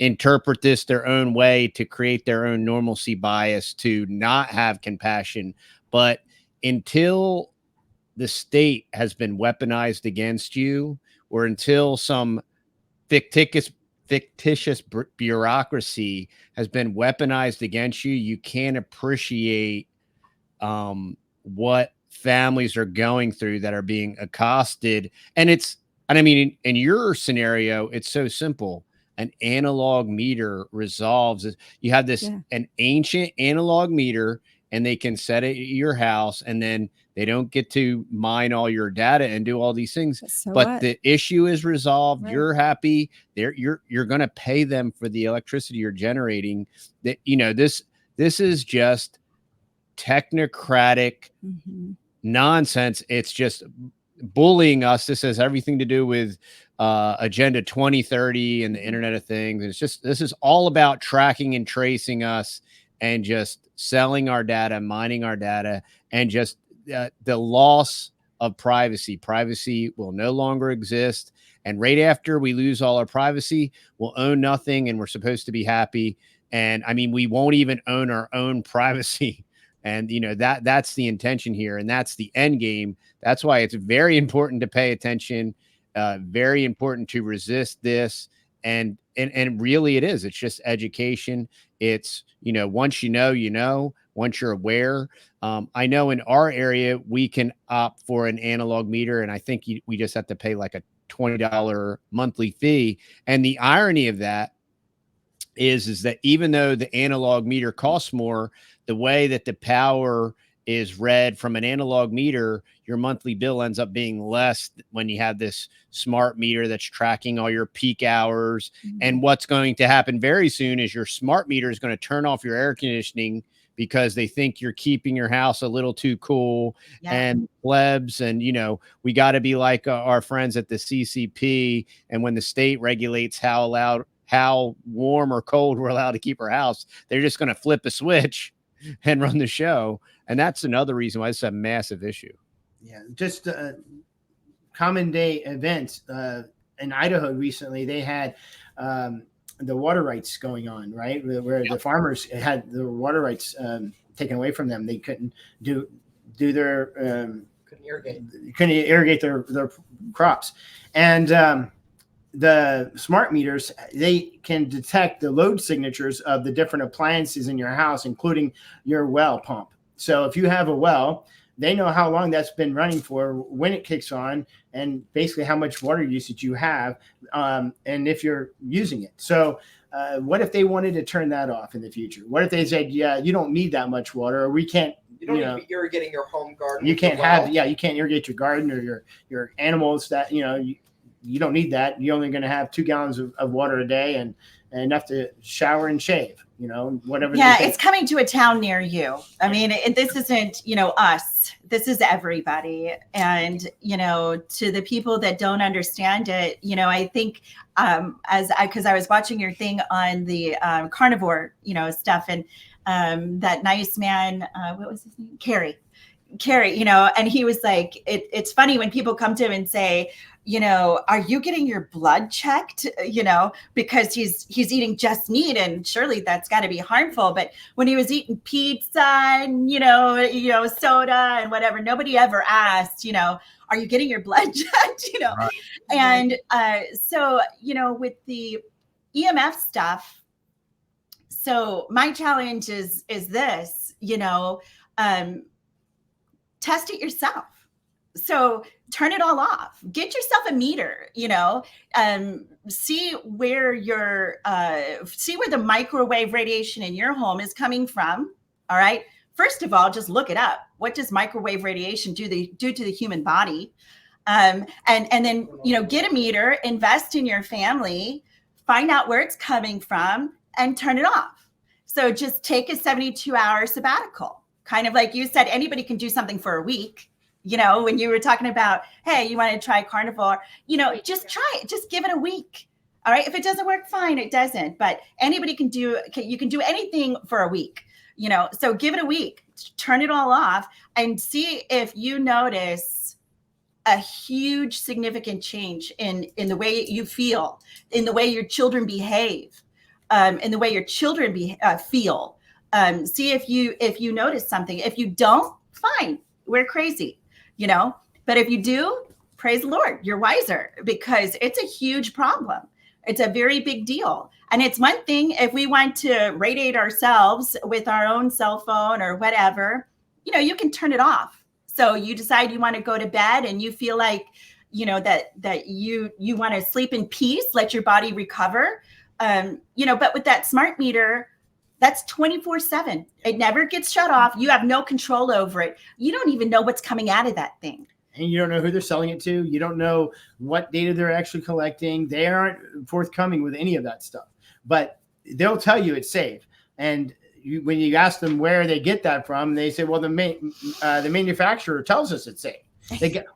interpret this their own way to create their own normalcy bias to not have compassion. But until the state has been weaponized against you, or until some fictitious bureaucracy has been weaponized against you, you can't appreciate what families are going through that are being accosted. And I mean, in your scenario, it's so simple. An analog meter resolves it. You have this an ancient analog meter, and they can set it at your house, and then they don't get to mine all your data and do all these things. But the issue is resolved. Right. You're happy. You're going to pay them for the electricity you're generating. That this is just technocratic nonsense. It's just bullying us. This has everything to do with Agenda 2030 and the Internet of Things. This is all about tracking and tracing us and just selling our data, mining our data, and just the loss of privacy. Privacy will no longer exist. And right after we lose all our privacy, we'll own nothing, and we're supposed to be happy. And I mean, we won't even own our own privacy. And, that's the intention here. And that's the end game. That's why it's very important to pay attention, very important to resist this. And really it is. It's just education. It's, once once you're aware. I know in our area, we can opt for an analog meter, and I think we just have to pay like a $20 monthly fee. And the irony of that is that even though the analog meter costs more, the way that the power is read from an analog meter, your monthly bill ends up being less when you have this smart meter that's tracking all your peak hours. And what's going to happen very soon is your smart meter is going to turn off your air conditioning because they think you're keeping your house a little too cool. And plebs. And, we got to be like our friends at the CCP. And when the state regulates how warm or cold we're allowed to keep our house, they're just going to flip a switch and run the show. And that's another reason why it's a massive issue. Yeah, just common day events. In Idaho recently, they had the water rights going on, right? Where the farmers had the water rights taken away from them. They couldn't do their couldn't irrigate their crops. And the smart meters, they can detect the load signatures of the different appliances in your house, including your well pump. So if you have a well, they know how long that's been running for, when it kicks on, and basically how much water usage you have, and if you're using it. So what if they wanted to turn that off in the future? What if they said, yeah, you don't need that much water, or we can't, you don't need to be irrigating your home garden. You can't you can't irrigate your garden or your animals that, you don't need that. You're only going to have 2 gallons of water a day and enough to shower and shave. whatever. Yeah, it's coming to a town near you. I mean, this isn't, us. This is everybody. And, to the people that don't understand it, I think because I was watching your thing on the carnivore, stuff, and that nice man, what was his name? Carrie, and he was like, it's funny when people come to him and say, are you getting your blood checked? Because he's eating just meat, and surely that's got to be harmful. But when he was eating pizza and soda and whatever, nobody ever asked, are you getting your blood checked? Right. And so with the EMF stuff. So my challenge is this, test it yourself. So turn it all off. Get yourself a meter, see where the microwave radiation in your home is coming from. All right. First of all, just look it up. What does microwave radiation do to the human body? And then, get a meter, invest in your family, find out where it's coming from, and turn it off. So just take a 72-hour sabbatical. Kind of like you said, anybody can do something for a week. When you were talking about, hey, you want to try carnivore, just try it. Just give it a week. All right. If it doesn't work, fine, it doesn't. But anybody you can do anything for a week, so give it a week, turn it all off, and see if you notice a huge significant change in the way you feel, in the way your children behave, in the way your children feel. See if you notice something. If you don't, fine, we're crazy, but if you do, praise the Lord, you're wiser, because it's a huge problem. It's a very big deal. And it's one thing if we want to radiate ourselves with our own cell phone or whatever, you can turn it off. So you decide you want to go to bed and you feel like, that you want to sleep in peace, let your body recover. But with that smart meter, that's 24/7. It never gets shut off. You have no control over it. You don't even know what's coming out of that thing. And you don't know who they're selling it to. You don't know what data they're actually collecting. They aren't forthcoming with any of that stuff. But they'll tell you it's safe. And when you ask them where they get that from, they say, well, the manufacturer tells us it's safe.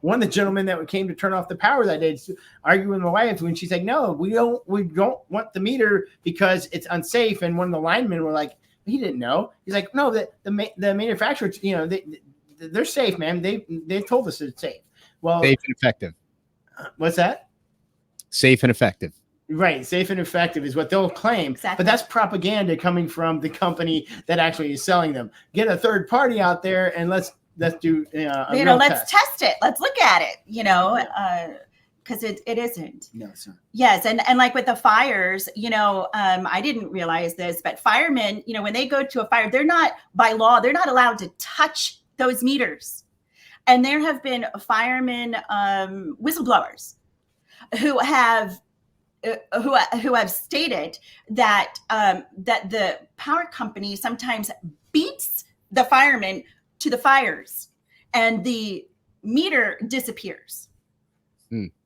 One of the gentlemen that came to turn off the power that day, arguing with my wife when she's like, no, we don't want the meter because it's unsafe. And one of the linemen were like, he didn't know. He's like, no, the manufacturer, they're safe, man. They told us it's safe. Well, safe and effective. What's that? Safe and effective. Right. Safe and effective is what they'll claim. Exactly. But that's propaganda coming from the compcompany that actually is selling them. Get a third party out there and let's do let's test it. Let's look at it, because it isn't. No, it's not. Yes. And like with the fires, I didn't realize this, but firemen, when they go to a fire, by law, they're not allowed to touch those meters. And there have been firemen, whistleblowers who have stated that that the power company sometimes beats the firemen to the fires, and the meter disappears.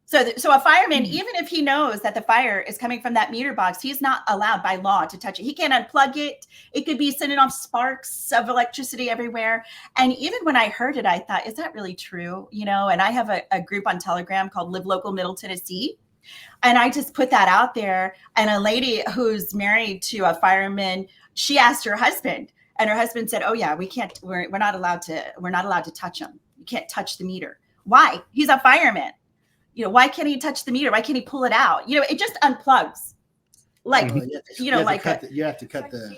So a fireman, even if he knows that the fire is coming from that meter box, he's not allowed by law to touch it. He can't unplug it. It could be sending off sparks of electricity everywhere. And even when I heard it, I thought, is that really true? And I have a group on Telegram called Live Local Middle Tennessee. And I just put that out there. And a lady who's married to a fireman, she asked her husband, and her husband said, oh yeah, we're not allowed to touch him. You can't touch the meter. Why? He's a fireman. Why can't he touch the meter? Why can't he pull it out? It just unplugs. Like, you have to cut the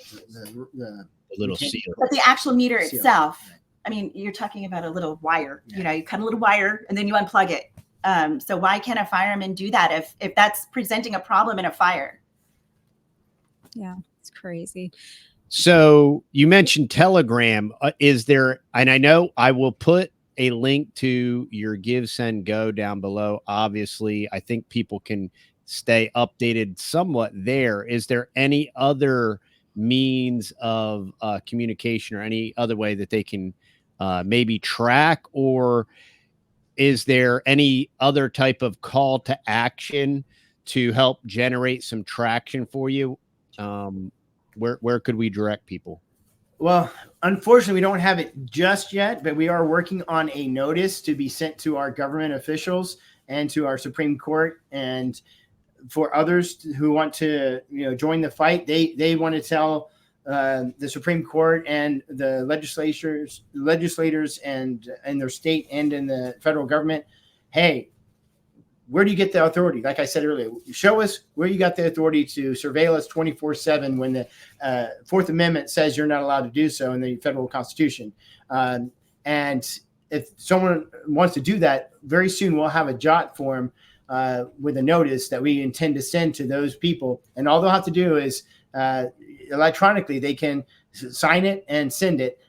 little seal. But the actual meter itself, I mean, you're talking about a little wire. Yeah. You cut a little wire and then you unplug it. So why can't a fireman do that if that's presenting a problem in a fire? Yeah, it's crazy. So you mentioned Telegram. Is there, and I know I will put a link to your Give, Send, Go down below. Obviously, I think people can stay updated somewhat there. Is there any other means of communication or any other way that they can maybe track, or is there any other type of call to action to help generate some traction for you? where could we direct people? Well, unfortunately, we don't have it just yet, but we are working on a notice to be sent to our government officials and to our Supreme Court, and for others who want to, join the fight. They want to tell the Supreme Court and the legislators and in their state and in the federal government, hey, where do you get the authority? Like I said earlier, show us where you got the authority to surveil us 24/7 when the Fourth Amendment says you're not allowed to do so in the federal Constitution. And if someone wants to do that, very soon we'll have a jot form with a notice that we intend to send to those people. And all they'll have to do is electronically, they can sign it and send it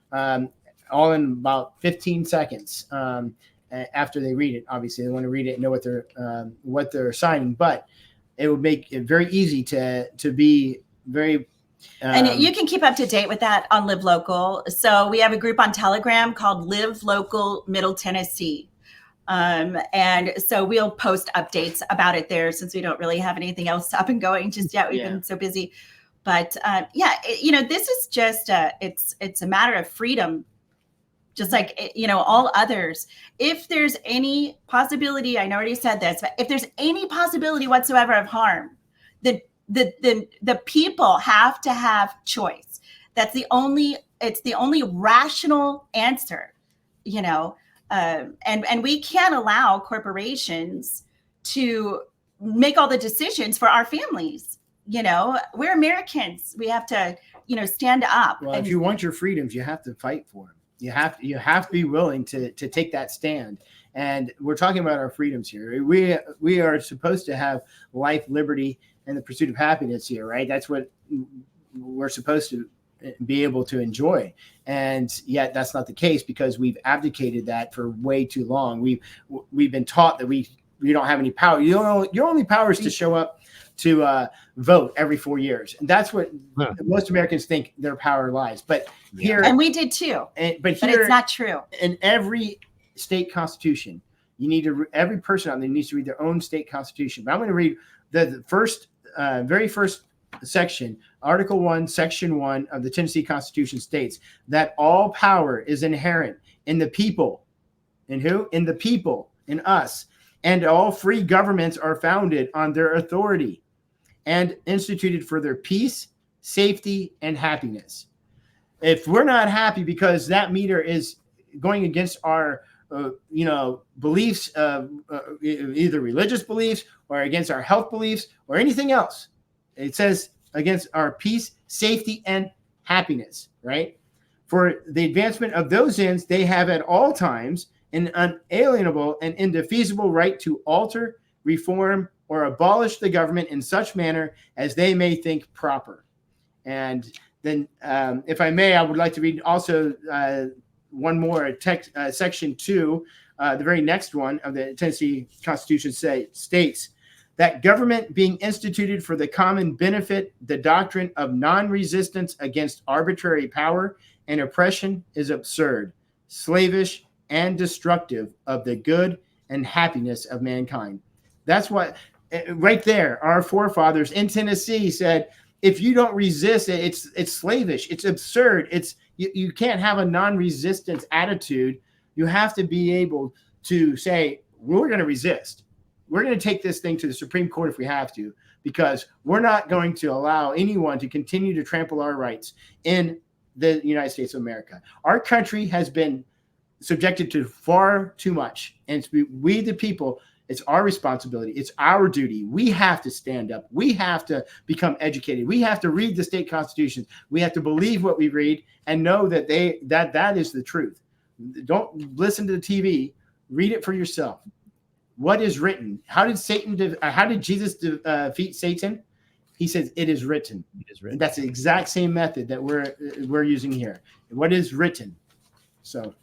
all in about 15 seconds. After they read it, obviously they want to read it and know what they're signing, but it would make it very easy to be very. And you can keep up to date with that on Live Local. So we have a group on Telegram called Live Local Middle Tennessee. And so we'll post updates about it there, since we don't really have anything else up and going just yet. We've been so busy, but this is just it's a matter of freedom. Just like, all others. If there's any possibility, I already said this, but if there's any possibility whatsoever of harm, then the people have to have choice. It's the only rational answer, and we can't allow corporations to make all the decisions for our families. We're Americans. We have to, stand up. Well, if you want your freedoms, you have to fight for them. You have to be willing to take that stand. And we're talking about our freedoms here. We are supposed to have life, liberty, and the pursuit of happiness here, right? That's what we're supposed to be able to enjoy. And yet that's not the case, because we've abdicated that for way too long. We've been taught that we don't have any power. Your only power is to show up to vote every 4 years. And that's what most Americans think their power lies. But here, and we did too. But here, it's not true. In every state constitution, every person on there needs to read their own state constitution. But I'm going to read the very first section, Article 1, Section 1 of the Tennessee Constitution states that all power is inherent in the people. In who? In the people, in us. And all free governments are founded on their authority and instituted for their peace, safety, and happiness. If we're not happy because that meter is going against our, beliefs, either religious beliefs or against our health beliefs or anything else, it says against our peace, safety, and happiness, right? For the advancement of those ends, they have at all times an unalienable and indefeasible right to alter, reform, or abolish the government in such manner as they may think proper. And then, if I may, I would like to read also one more text, Section 2, the very next one of the Tennessee Constitution states that government being instituted for the common benefit, the doctrine of non-resistance against arbitrary power and oppression is absurd, slavish, and destructive of the good and happiness of mankind. That's what, right there, our forefathers in Tennessee said, if you don't resist it, it's slavish, it's absurd, you can't have a non-resistance attitude. You have to be able to say, we're going to resist. We're going to take this thing to the Supreme Court if we have to, because we're not going to allow anyone to continue to trample our rights in the United States of America. Our country has been subjected to far too much. And we, the people, it's our responsibility. It's our duty. We have to stand up. We have to become educated. We have to read the state constitutions. We have to believe what we read and know that that is the truth. Don't listen to the TV. Read it for yourself. What is written? How did Jesus defeat Satan? He says, "It is written." It is written. And that's the exact same method that we're using here. What is written? So.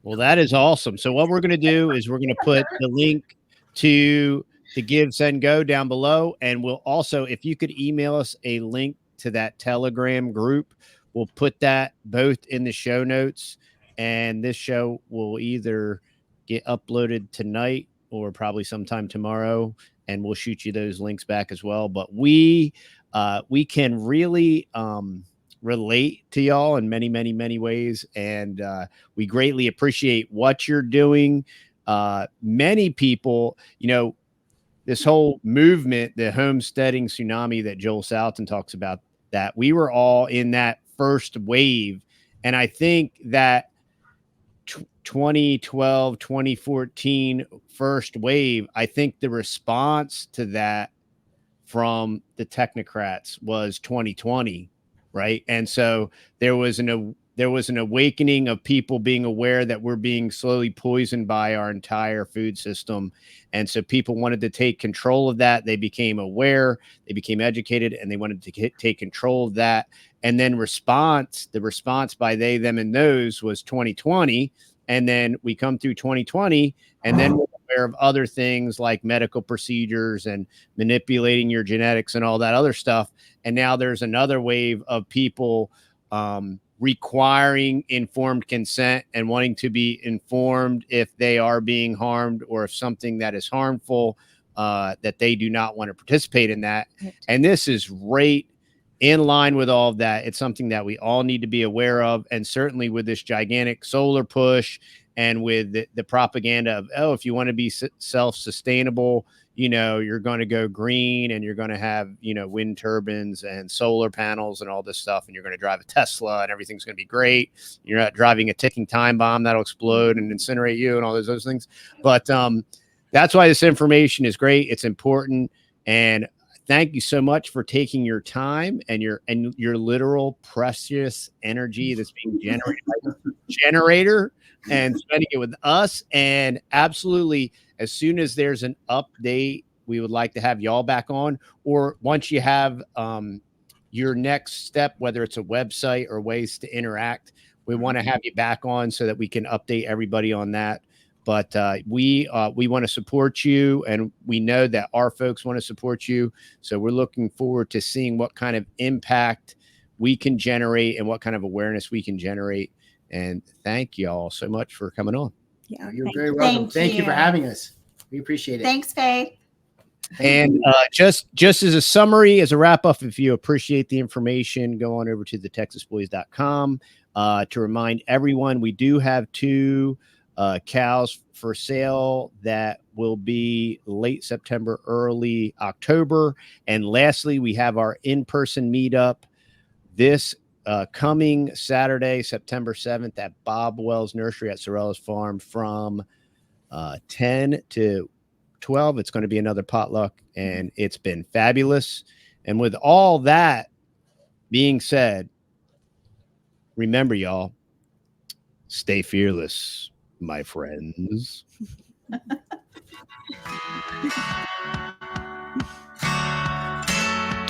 Well, that is awesome. So what we're going to do is we're going to put the link to the Give, Send, Go down below. And we'll also, if you could email us a link to that Telegram group, we'll put that both in the show notes. And this show will either get uploaded tonight or probably sometime tomorrow. And we'll shoot you those links back as well. But we we can really relate to y'all in many, many, many ways. And we greatly appreciate what you're doing. Many people, you know, this whole movement, the homesteading tsunami that Joel Salatin talks about, that we were all in that first wave. And I think that 2012, 2014 first wave, I think the response to that from the technocrats was 2020, right? And so there was an awakening of people being aware that we're being slowly poisoned by our entire food system. And so people wanted to take control of that. They became aware, they became educated, and they wanted to take control of that. And then the response by they, them, and those was 2020. And then we come through 2020, and then we're aware of other things like medical procedures and manipulating your genetics and all that other stuff. And now there's another wave of people requiring informed consent and wanting to be informed if they are being harmed or if something that is harmful, that they do not want to participate in that. Right. And this is right in line with all of that. It's something that we all need to be aware of. And certainly with this gigantic solar push and with the propaganda of, oh, if you want to be self-sustainable, you know, you're going to go green and you're going to have, you know, wind turbines and solar panels and all this stuff. And you're going to drive a Tesla and everything's going to be great. You're not driving a ticking time bomb that'll explode and incinerate you and all those things. But that's why this information is great. It's important. And thank you so much for taking your time and your literal precious energy that's being generated by the generator and spending it with us. And absolutely, as soon as there's an update, we would like to have y'all back on. Or once you have your next step, whether it's a website or ways to interact, we want to have you back on so that we can update everybody on that. But we want to support you, and we know that our folks want to support you. So we're looking forward to seeing what kind of impact we can generate and what kind of awareness we can generate. And thank you all so much for coming on. Yeah, you're very welcome. Thank you for having us. We appreciate it. Thanks, Faye. And just as a summary, as a wrap up, if you appreciate the information, go on over to TheTexasBoys.com to remind everyone we do have 2 cows for sale that will be late September, early October. And lastly, we have our in-person meetup this coming Saturday, September 7th at Bob Wells Nursery at Sorella's Farm from 10 to 12. It's going to be another potluck, and it's been fabulous. And with all that being said, remember, y'all, stay fearless, my friends.